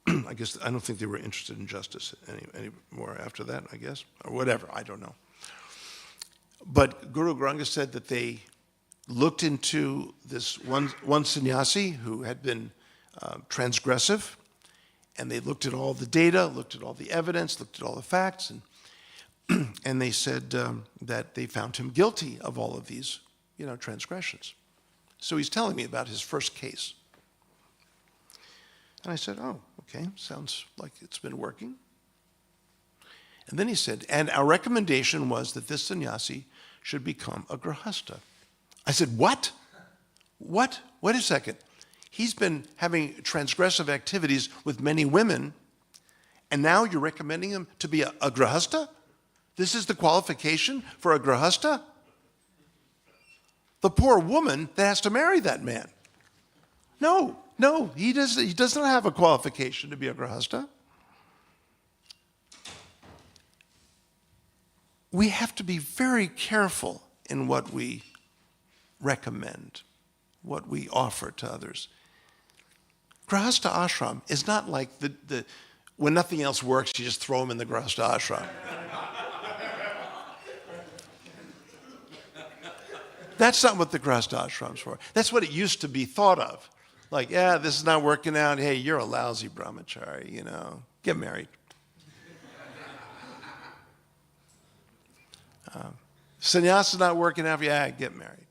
I don't think they were interested in justice anymore after that, I guess, or whatever, I don't know. But Guru Garuda said that they looked into this one sannyasi who had been transgressive, and they looked at all the data, looked at all the evidence, looked at all the facts, and they said that they found him guilty of all of these, transgressions. So he's telling me about his first case. And I said, oh, okay, sounds like it's been working. And then he said, and our recommendation was that this sannyasi should become a grihasta. I said, what? What? Wait a second. He's been having transgressive activities with many women, and now you're recommending him to be a grihasta? This is the qualification for a grihasta? The poor woman that has to marry that man. No, he does not have a qualification to be a grihasta. We have to be very careful in what we recommend, what we offer to others. Grihasta ashram is not like when nothing else works, you just throw them in the grihasta ashram. That's not what the grihasta ashram's for. That's what it used to be thought of. Like, yeah, this is not working out. Hey, you're a lousy brahmachari, get married. Sannyasa not working out. Yeah, get married.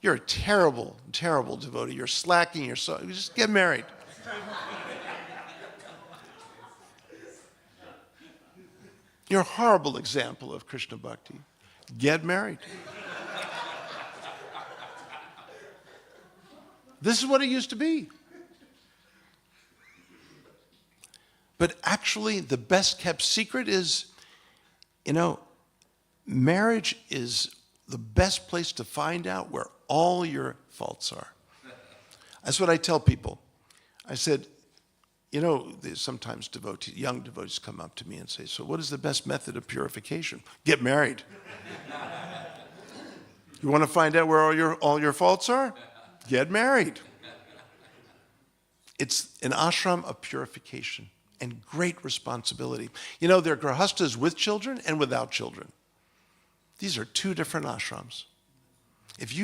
You're a terrible, terrible devotee. You're slacking. Just get married. You're a horrible example of Krishna bhakti. Get married. This is what it used to be. But actually, the best kept secret is, marriage is the best place to find out where all your faults are. That's what I tell people. I said, sometimes young devotees come up to me and say, so what is the best method of purification? Get married. You want to find out where all your faults are? Get married. It's an ashram of purification. and great responsibility. You know, there are grahastas with children and without children. These are two different ashrams. If you